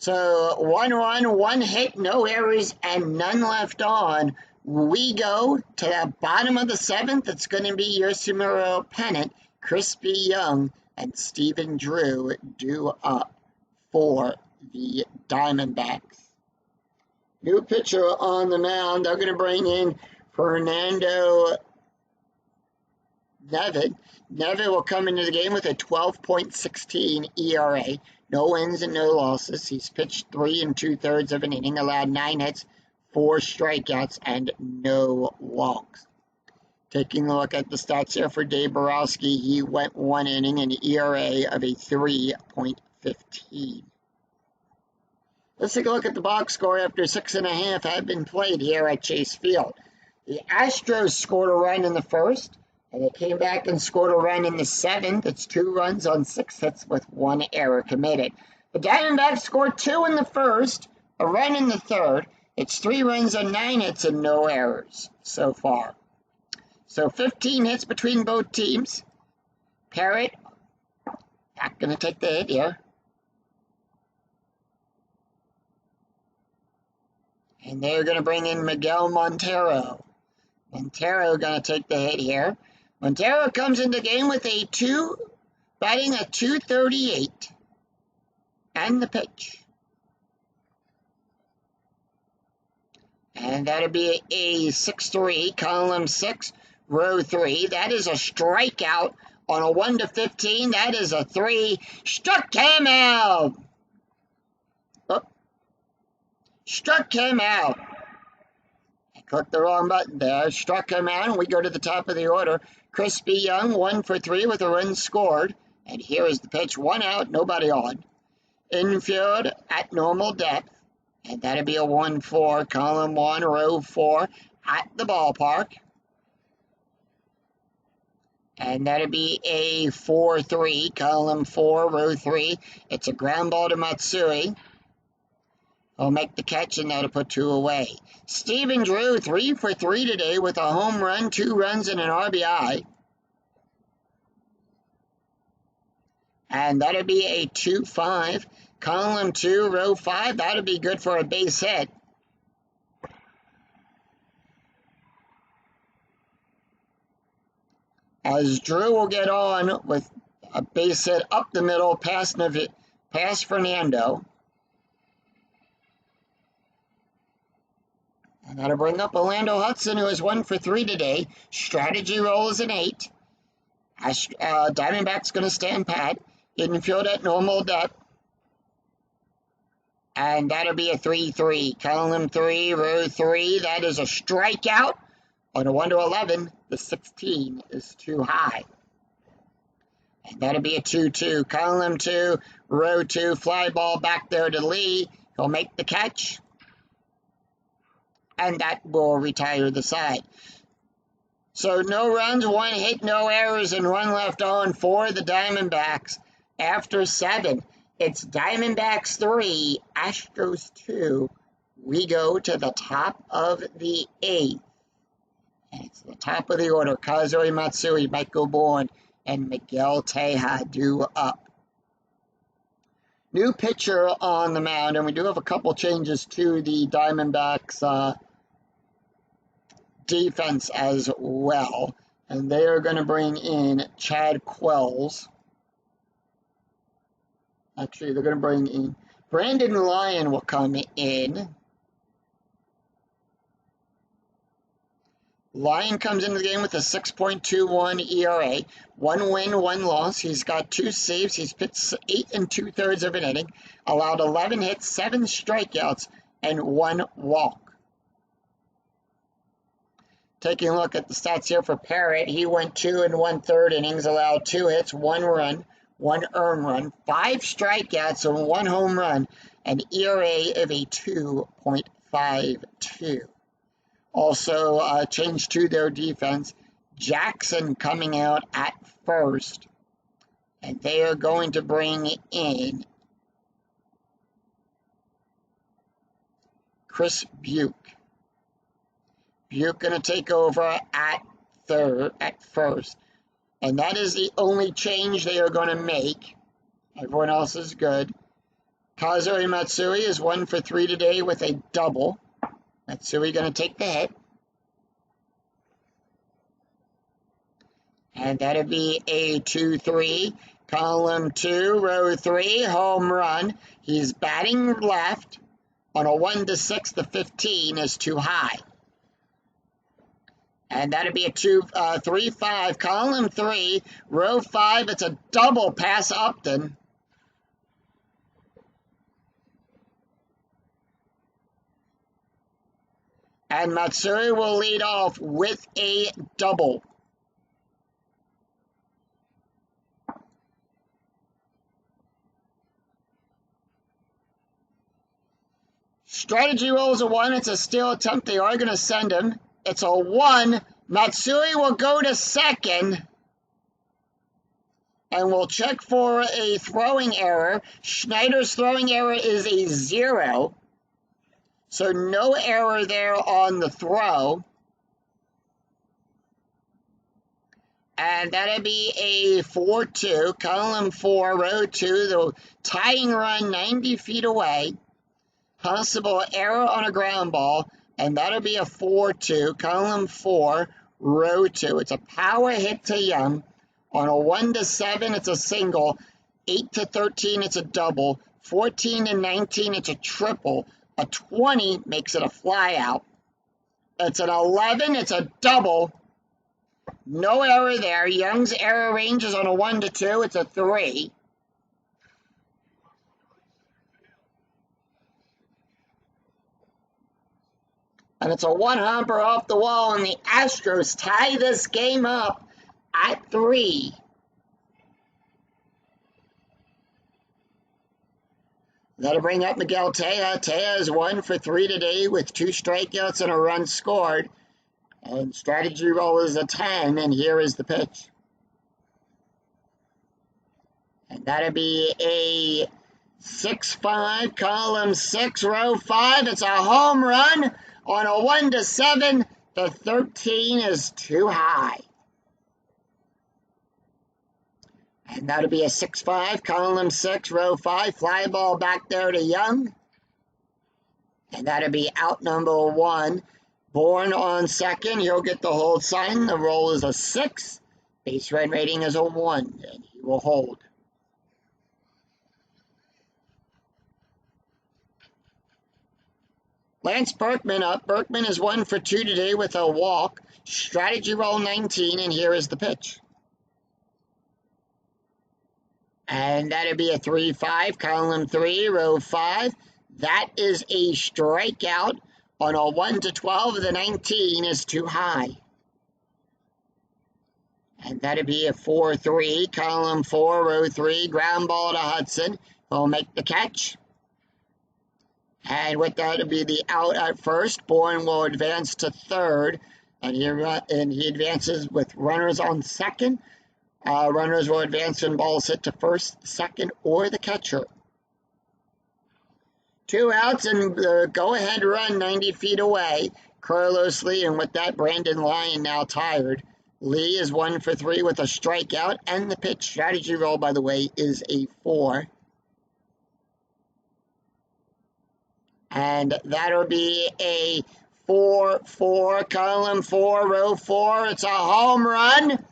So 1 run, 1 hit, no errors, and none left on. We go to the bottom of the 7th. It's going to be Yoshimuro Pennant, Crispy Young, and Stephen Drew due up for the Diamondbacks. New pitcher on the mound. They're going to bring in Fernando Nevin. Nevin will come into the game with a 12.16 ERA. No wins and no losses. He's pitched 3 2/3 of an inning, allowed 9 hits, 4 strikeouts, and no walks. Taking a look at the stats here for Dave Borowski, he went 1 inning, an ERA of a 3.15. Let's take a look at the box score after 6.5 have been played here at Chase Field. The Astros scored a run in the first, and they came back and scored a run in the 7th. It's 2 runs on 6 hits with 1 error committed. The Diamondbacks scored 2 in the first, a run in the 3rd. It's 3 runs on 9 hits and no errors so far. So 15 hits between both teams. Parrott, not going to take the hit here. And they're going to bring in Miguel Montero. Montero going to take the hit here. Montero comes into the game with batting a 238. And the pitch. And that'll be a 6-3, column 6, row 3. That is a strikeout on a 1-15. That is a 3. Struck him out. Oh. Struck him out. Click the wrong button there. Struck him out, and we go to the top of the order. Crispy Young, 1 for 3 with a run scored. And here is the pitch. 1 out, nobody on. Infield at normal depth. And that'll be a 1-4. Column 1, row 4 at the ballpark. And that'll be a 4-3. Column 4, row 3. It's a ground ball to Matsui. He'll make the catch, and that'll put 2 away. Steven Drew, 3 for 3 today with a home run, 2 runs, and an RBI. And that'll be a 2-5. Column 2, row 5. That'll be good for a base hit. As Drew will get on with a base hit up the middle past Fernando. And that'll bring up Orlando Hudson, who is 1 for 3 today. Strategy roll is an 8. Diamondback's going to stand pat. Infield at normal depth. And that'll be a 3-3. Column 3, row 3. That is a strikeout. On a 1-11, the 16 is too high. And that'll be a 2-2. Column 2, row 2. Fly ball back there to Lee. He'll make the catch. And that will retire the side. So no runs, 1 hit, no errors, and 1 left on for the Diamondbacks. After 7, it's Diamondbacks 3, Astros 2. We go to the top of the 8th. And it's the top of the order. Kazui Matsui, Michael Bourne, and Miguel Tejada up. New pitcher on the mound, and we do have a couple changes to the Diamondbacks defense as well. And they are going to bring in Chad Quells. Actually, they're going to bring in Brandon Lyon will come in. Lyon comes into the game with a 6.21 ERA, 1 win, 1 loss. He's got 2 saves. He's pitched 8 2/3 of an inning, allowed 11 hits, 7 strikeouts, and 1 walk. Taking a look at the stats here for Parrott, he went 2 1/3 innings, allowed 2 hits, 1 run, 1 earned run, 5 strikeouts, and 1 home run, an ERA of a 2.52. Also, changed to their defense. Jackson coming out at first. And they are going to bring in Chris Buick. Buick going to take over at first. And that is the only change they are going to make. Everyone else is good. Kazui Matsui is 1 for 3 today with a double. Matsui going to take the hit. And that'll be a 2-3. Column 2, row 3, home run. He's batting left. On a 1-6, the 15 is too high. And that'll be a 3-5. Column 3, row 5, it's a double past Upton. And Matsui will lead off with a double. Strategy rolls a 1. It's a steal attempt. They are going to send him. It's a 1. Matsui will go to second. And we'll check for a throwing error. Schneider's throwing error is a 0. So no error there on the throw. And that'll be a 4-2. Column 4, row 2. The tying run 90 feet away. Possible error on a ground ball. And that'll be a 4-2. Column 4, row 2. It's a power hit to Young. On a 1-7, it's a single. 8-13, it's a double. 14-19, it's a triple. A 20 makes it a fly out. It's an 11, it's a double. No error there. Young's error range is on a 1-2, it's a 3. And it's a one-hopper off the wall, and the Astros tie this game up at 3. That'll bring up Miguel Tejada. Tejada is 1 for 3 today with 2 strikeouts and a run scored. And strategy roll is a 10, and here is the pitch. And that'll be a 6-5, column 6, row 5. It's a home run on a 1-7. The 13 is too high. And that'll be a 6-5, column 6, row 5. Fly ball back there to Young. And that'll be out number 1. Bourne on second. He'll get the hold sign. The roll is a 6. Base run rating is a 1. And he will hold. Lance Berkman up. Berkman is 1 for 2 today with a walk. Strategy roll 19. And here is the pitch. And that'll be a 3-5, column 3, row 5. That is a strikeout on a 1-12. The 19 is too high. And that'll be a 4-3, column 4, row 3. Ground ball to Hudson. He'll make the catch. And with that, it'll be the out at first. Bourne will advance to third. And he advances with runners on second. Runners will advance when balls hit to first, second, or the catcher. 2 outs and the go-ahead run 90 feet away. Carlos Lee, and with that, Brandon Lyon now tired. Lee is 1 for 3 with a strikeout, and the pitch strategy roll, by the way, is a 4. And that'll be a 4-4, column 4, row 4. It's a home run.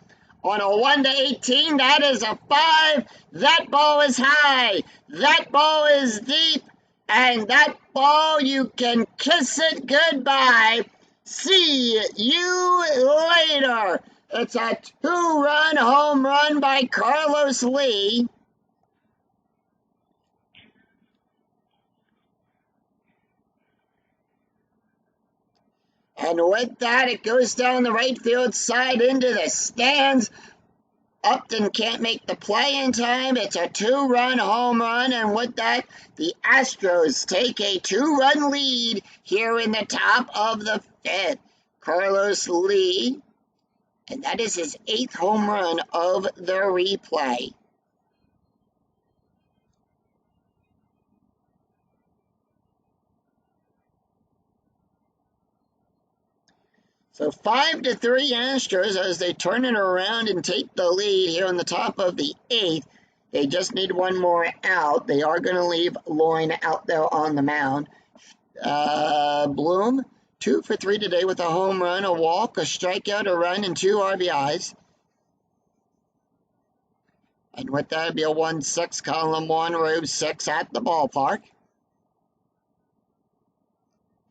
On a 1-18, that is a 5. That ball is high. That ball is deep. And that ball, you can kiss it goodbye. See you later. It's a 2-run home run by Carlos Lee. And with that, it goes down the right field side into the stands. Upton can't make the play in time. It's a 2-run home run. And with that, the Astros take a 2-run lead here in the top of the 5th. Carlos Lee, and that is his 8th home run of the replay. So 5-3 Astros as they turn it around and take the lead here on the top of the 8th. They just need one more out. They are going to leave Loyne out there on the mound. Bloom, 2 for 3 today with a home run, a walk, a strikeout, a run, and 2 RBIs. And with that, it'll be a 1-6, column 1, row 6 at the ballpark.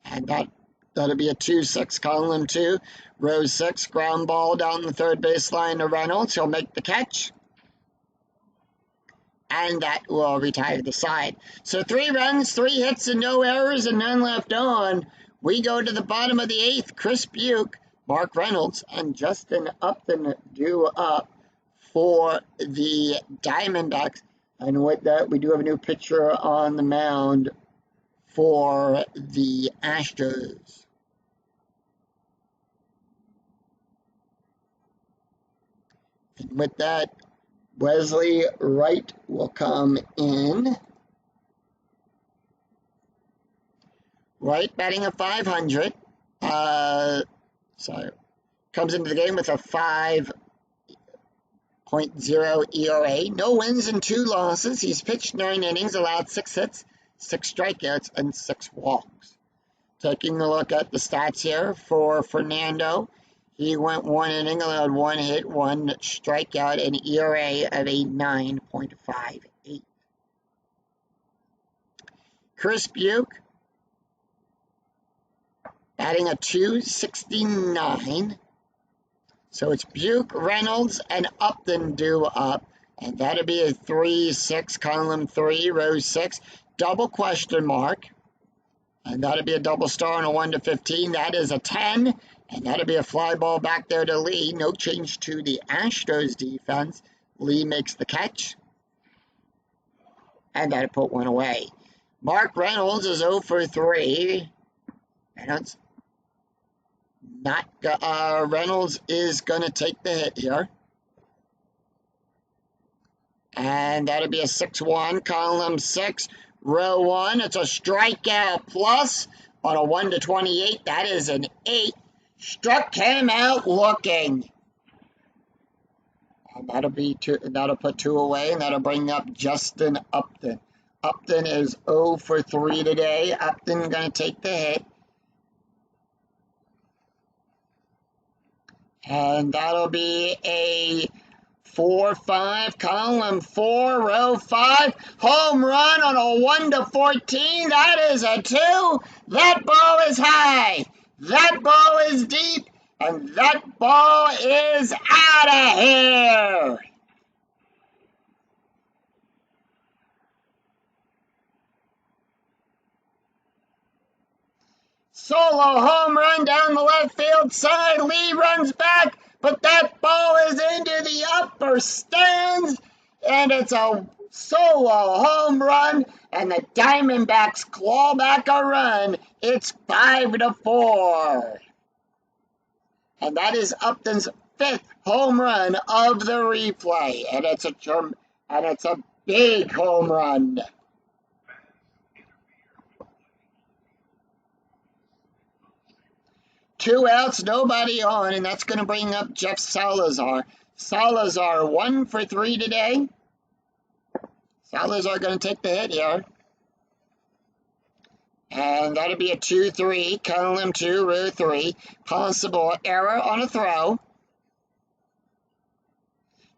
And that'll be a 2-6, column 2, row 6, ground ball down the third baseline to Reynolds. He'll make the catch. And that will retire the side. So 3 runs, 3 hits, and no errors, and none left on. We go to the bottom of the 8th. Chris Buke, Mark Reynolds, and Justin Upton due up for the Diamondbacks. And with that, we do have a new pitcher on the mound for the Astros. And with that, Wesley Wright will come in. Wright batting a 500. Comes into the game with a 5.0 ERA. No wins and 2 losses. He's pitched 9 innings, allowed 6 hits, 6 strikeouts, and 6 walks. Taking a look at the stats here for Fernando. He went 1 inning, allowed 1 hit, 1 strikeout, an ERA of a 9.58. Chris Buke, batting a 269. So it's Buke, Reynolds, and Upton due up. And that'll be a 3-6, column 3, row 6, double question mark. And that'll be a double star on a 1 to 15. That is a 10. And that'll be a fly ball back there to Lee. No change to the Astros defense. Lee makes the catch. And that'll put one away. Mark Reynolds is 0 for 3. Reynolds Reynolds is going to take the hit here. And that'll be a 6-1, column 6, row 1. It's a strikeout plus on a 1 to 28. That is an 8. Struck him out looking. And that'll be two, that'll put 2 away, and that'll bring up Justin Upton. Upton is 0 for 3 today. Upton going to take the hit. And that'll be a 4-5, column 4, row 5. Home run on a 1 to 14. That is a 2. That ball is high. That ball is deep. And that ball is out of here. Solo home run down the left field side. Lee runs back, but that ball is into the upper stands, and it's a solo home run, and the Diamondbacks claw back a run. It's 5 to 4. And that is Upton's 5th home run of the replay, and it's a big home run. Two outs, nobody on, and that's going to bring up Jeff Salazar. Salazar 1 for 3 today. Salazar going to take the hit here. And that'll be a 2-3, column 2, row 3. Possible error on a throw.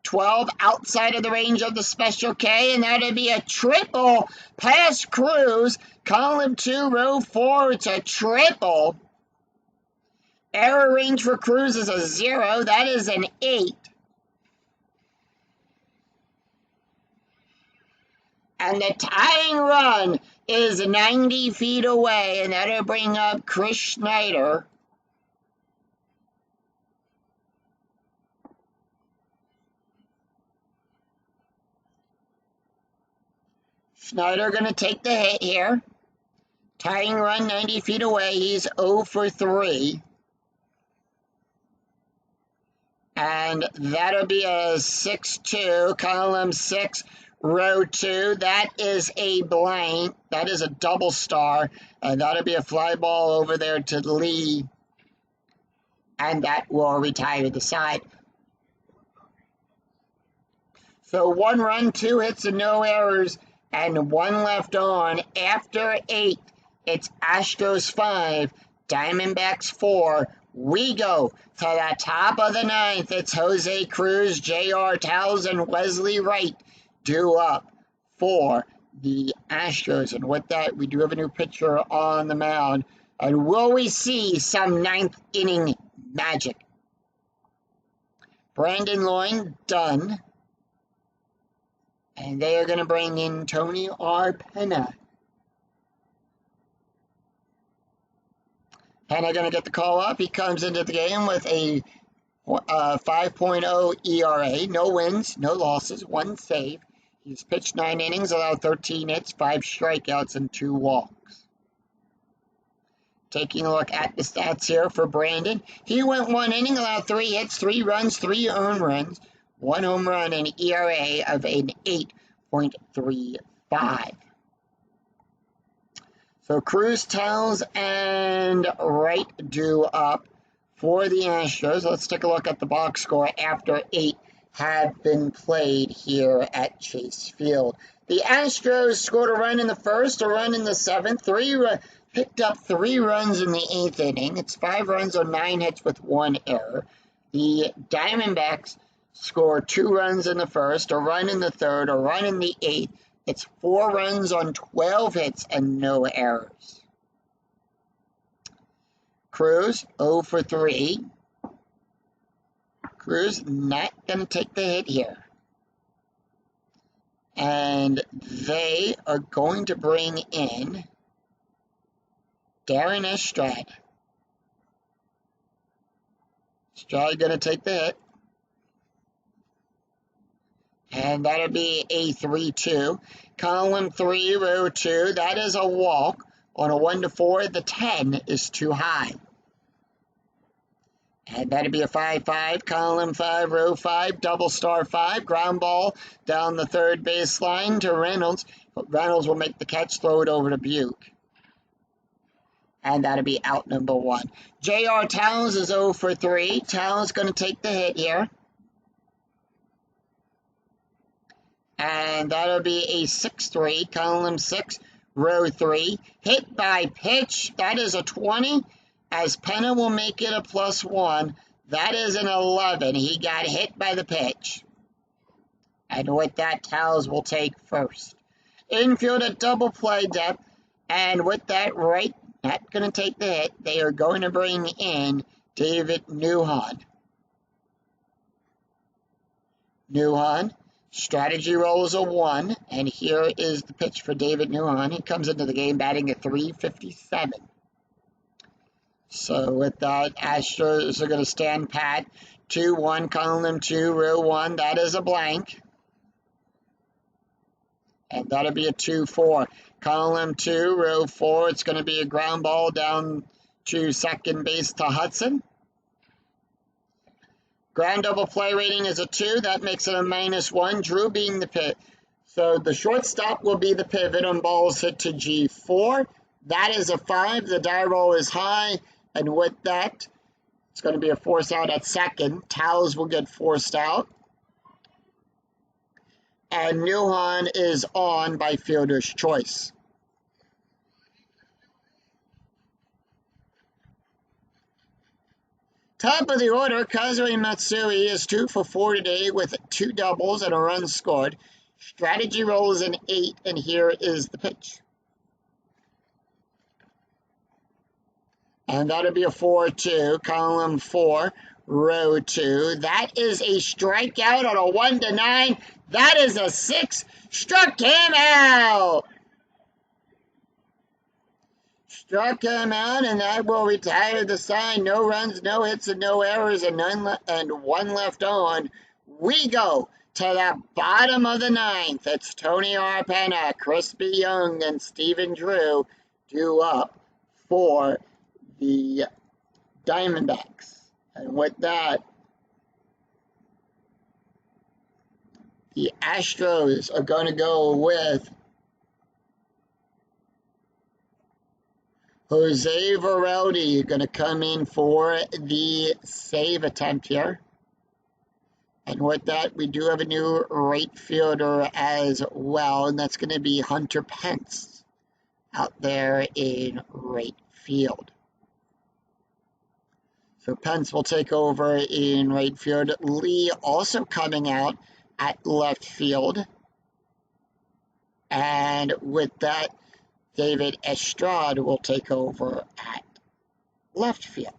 12 outside of the range of the Special K, and that'll be a triple past Cruz. Column 2, row 4, it's a triple. Error range for Cruz is a 0. That is an 8. And the tying run is 90 feet away, and that'll bring up Chris Schneider. Schneider going to take the hit here. Tying run 90 feet away. He's 0 for 3. And that'll be a 6-2, column 6, row 2. That is a blank. That is a double star. And that'll be a fly ball over there to Lee. And that will retire the side. So 1 run, 2 hits, and no errors. And 1 left on. After 8, it's Astros 5, Diamondbacks 4. We go to the top of the 9th. It's Jose Cruz, J.R. Towles, and Wesley Wright due up for the Astros. And with that, we do have a new pitcher on the mound. And will we see some 9th inning magic? Brandon Loyne done. And they are going to bring in Tony Arpena. Penna going to get the call up. He comes into the game with a 5.0 ERA. No wins, no losses, 1 save. He's pitched 9 innings, allowed 13 hits, 5 strikeouts, and 2 walks. Taking a look at the stats here for Brandon. He went 1 inning, allowed 3 hits, 3 runs, 3 earned runs, 1 home run, and an ERA of an 8.35. So Cruz, Towles, and Wright due up for the Astros. Let's take a look at the box score after 8 have been played here at Chase Field. The Astros scored a run in the first, a run in the 7th, picked up 3 runs in the 8th inning. It's 5 runs on 9 hits with 1 error. The Diamondbacks scored 2 runs in the first, a run in the 3rd, a run in the 8th. It's 4 runs on 12 hits and no errors. Cruz, 0 for 3. Cruz not going to take the hit here. And they are going to bring in Darren Estrad. Estrad going to take the hit. And that'll be a 3-2. Column 3, row 2. That is a walk. On a 1 to 4, the 10 is too high. And that'll be a 5-5. Column 5, row 5. Double star 5. Ground ball down the third baseline to Reynolds. Reynolds will make the catch, throw it over to Buick. And that'll be out number 1. J.R. Towns is 0 for 3. Towns going to take the hit here. And that'll be a 6-3, column 6, row 3. Hit by pitch, that is a 20, as Penna will make it a +1. That is an 11. He got hit by the pitch. And with that, Towns will take first. Infield at double play depth, and with that right, not going to take the hit. They are going to bring in David Newhan. Newhan. Strategy roll is a 1, and here is the pitch for David Newhan. He comes into the game batting at .357. So with that, Astros are going to stand pat. 2-1, column 2, row 1. That is a blank. And that'll be a 2-4. Column 2, row 4. It's going to be a ground ball down to second base to Hudson. Ground double play rating is a 2. That makes it a -1. Drew being the pivot. So the shortstop will be the pivot on balls hit to G4. That is a 5. The die roll is high. And with that, it's going to be a force out at second. Towles will get forced out. And Newhan is on by fielder's choice. Top of the order, Kazui Matsui is 2 for 4 today with 2 doubles and a run scored. Strategy roll is an 8, and here is the pitch. And that'll be a 4-2, column 4, row 2. That is a strikeout on a 1 to 9. That is a 6. Struck him out. Struck him out, and that will retire the sign. No runs, no hits, and no errors, and 1 left on. We go to the bottom of the 9th. It's Tony Arpena, Crispy Young, and Stephen Drew due up for the Diamondbacks. And with that, the Astros are going to go with Jose Varelli going to come in for the save attempt here. And with that, we do have a new right fielder as well, and that's going to be Hunter Pence out there in right field. So Pence will take over in right field. Lee also coming out at left field. And with that, David Estrad will take over at left field.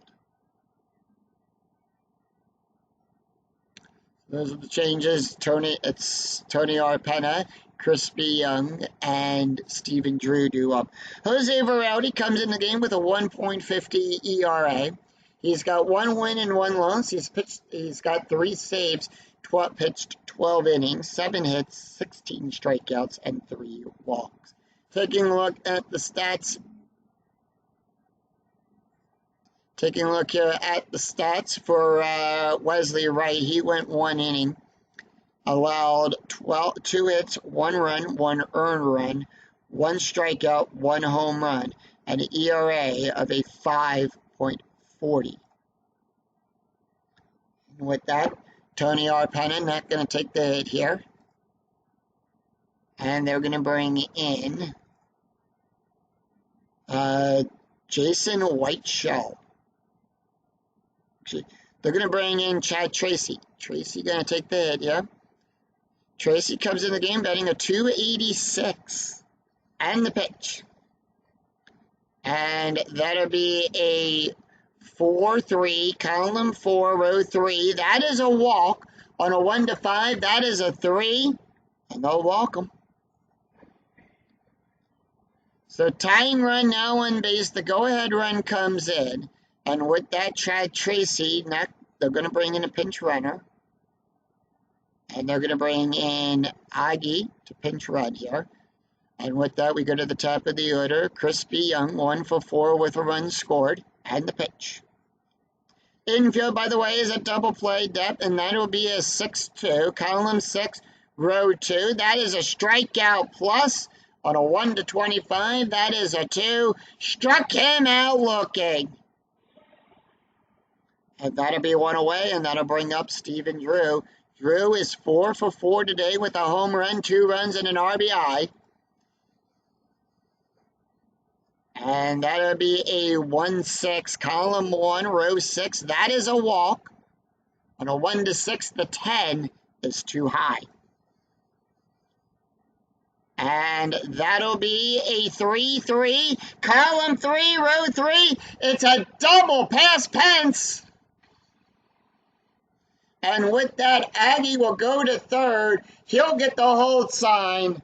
Those are the changes. It's Tony Arpena, Crispy Young, and Stephen Drew due up. Jose Varelli comes in the game with a 1.50 ERA. He's got 1 win and 1 loss. He's got 3 saves, pitched 12 innings, 7 hits, 16 strikeouts, and 3 walks. Taking a look at the stats. Taking a look here at the stats for Wesley Wright. He went 1 inning, allowed 2 hits, 1 run, 1 earned run, 1 strikeout, 1 home run, and an ERA of a 5.40. And with that, Tony Arpena not going to take the hit here. And they're going to bring in Jason Whiteshell. They're going to bring in Chad Tracy. Tracy going to take the hit, yeah. Tracy comes in the game batting a .286. And the pitch. And that'll be a 4-3, column 4, row 3. That is a walk. On a 1 to 5, that is a 3. And they'll walk him. So tying run now on base. The go-ahead run comes in. And with that, Chad Tracy, they're going to bring in a pinch runner. And they're going to bring in Aggie to pinch run here. And with that, we go to the top of the order. Crispy Young, 1 for 4 with a run scored. And the pitch. Infield, by the way, is a double play depth, and that will be a 6-2. Column 6, row 2. That is a strikeout plus. On a 1-25, that is a 2. Struck him out looking. And that'll be 1 away, and that'll bring up Stephen Drew. Drew is 4 for 4 today with a home run, 2 runs, and an RBI. And that'll be a 1-6, column 1, row 6. That is a walk. On a 1-6, the 10 is too high. And that'll be a 3-3, column 3, row 3. It's a double past Pence. And with that, Aggie will go to third. He'll get the hold sign.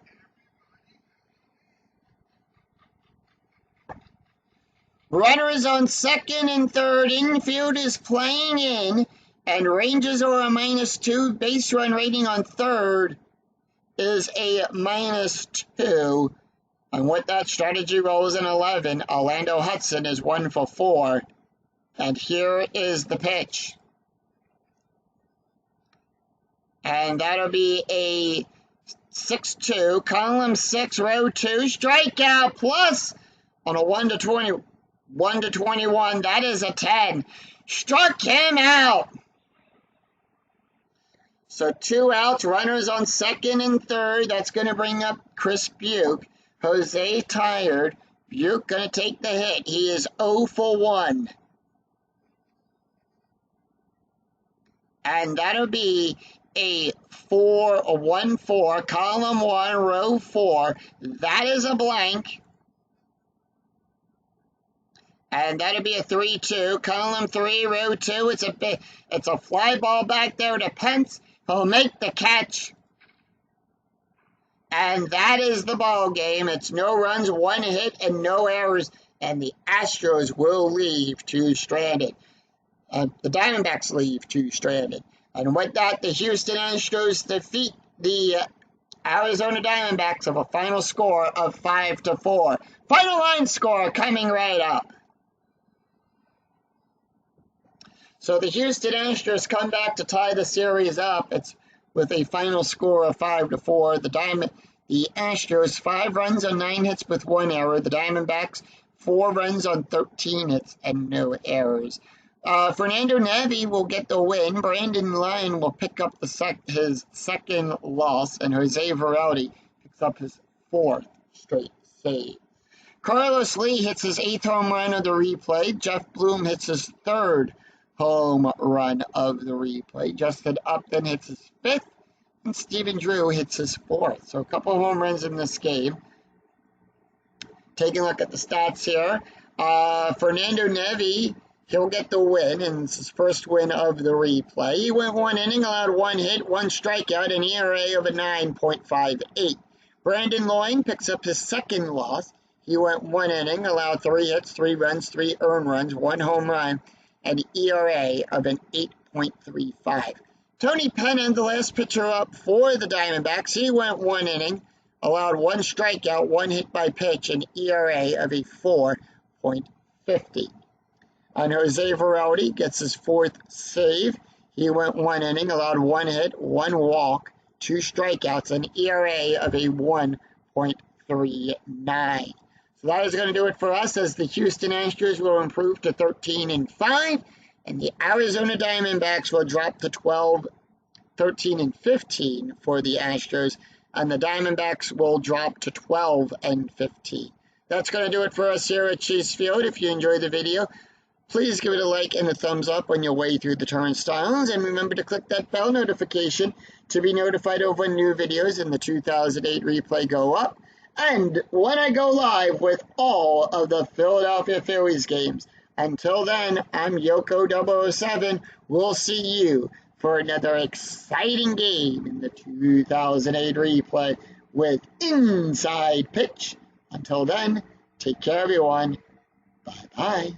Runners on second and third. Infield is playing in. And Rangers are a -2. Base run rating on third is a -2. And with that, strategy rolls in 11. Orlando Hudson is 1 for 4. And here is the pitch. And that'll be a 6-2, column 6, row 2. Strikeout plus on a 1-21. That is a 10. Struck him out. So 2 outs, runners on second and third. That's going to bring up Chris Buke. Jose tired. Buke going to take the hit. He is 0 for 1. And that'll be a 1-4, column 1, row 4. That is a blank. And that'll be a 3-2, column 3, row 2. It's a fly ball back there to Pence. He'll make the catch. And that is the ball game. It's no runs, 1 hit, and no errors. And the Astros will leave 2 stranded. The Diamondbacks leave 2 stranded. And with that, the Houston Astros defeat the Arizona Diamondbacks of a final score of 5-4. Final line score coming right up. So the Houston Astros come back to tie the series up. It's with a final score of 5-4. The Astros 5 runs on 9 hits with 1 error. The Diamondbacks 4 runs on 13 hits and no errors. Fernando Navy will get the win. Brandon Lyon will pick up his second loss, and Jose Varelli picks up his 4th straight save. Carlos Lee hits his 8th home run of the replay. Jeff Bloom hits his 3rd home run of the replay. Justin Upton hits his 5th, and Stephen Drew hits his 4th. So a couple of home runs in this game. Taking a look at the stats here. Fernando Navy, he'll get the win, and it's his first win of the replay. He went 1 inning, allowed 1 hit, 1 strikeout, an ERA of a 9.58. Brandon Loyne picks up his 2nd loss. He went 1 inning, allowed 3 hits, 3 runs, 3 earned runs, 1 home run, and ERA of an 8.35. Tony Pennant, the last pitcher up for the Diamondbacks, he went 1 inning, allowed 1 strikeout, 1 hit by pitch, and ERA of a 4.50. And Jose Varelli gets his 4th save. He went 1 inning, allowed 1 hit, 1 walk, 2 strikeouts, an ERA of a 1.39. So that is going to do it for us, as the Houston Astros will improve to 13-5, and the Arizona Diamondbacks will drop to 13-15 for the Astros, and the Diamondbacks will drop to 12-15. That's going to do it for us here at Chase Field. If you enjoyed the video, please give it a like and a thumbs up on your way through the turnstiles, and remember to click that bell notification to be notified of when new videos in the 2008 replay go up, and when I go live with all of the Philadelphia Phillies games. Until then, I'm Yoko007. We'll see you for another exciting game in the 2008 replay with Inside Pitch. Until then, Take care, everyone. Bye-bye.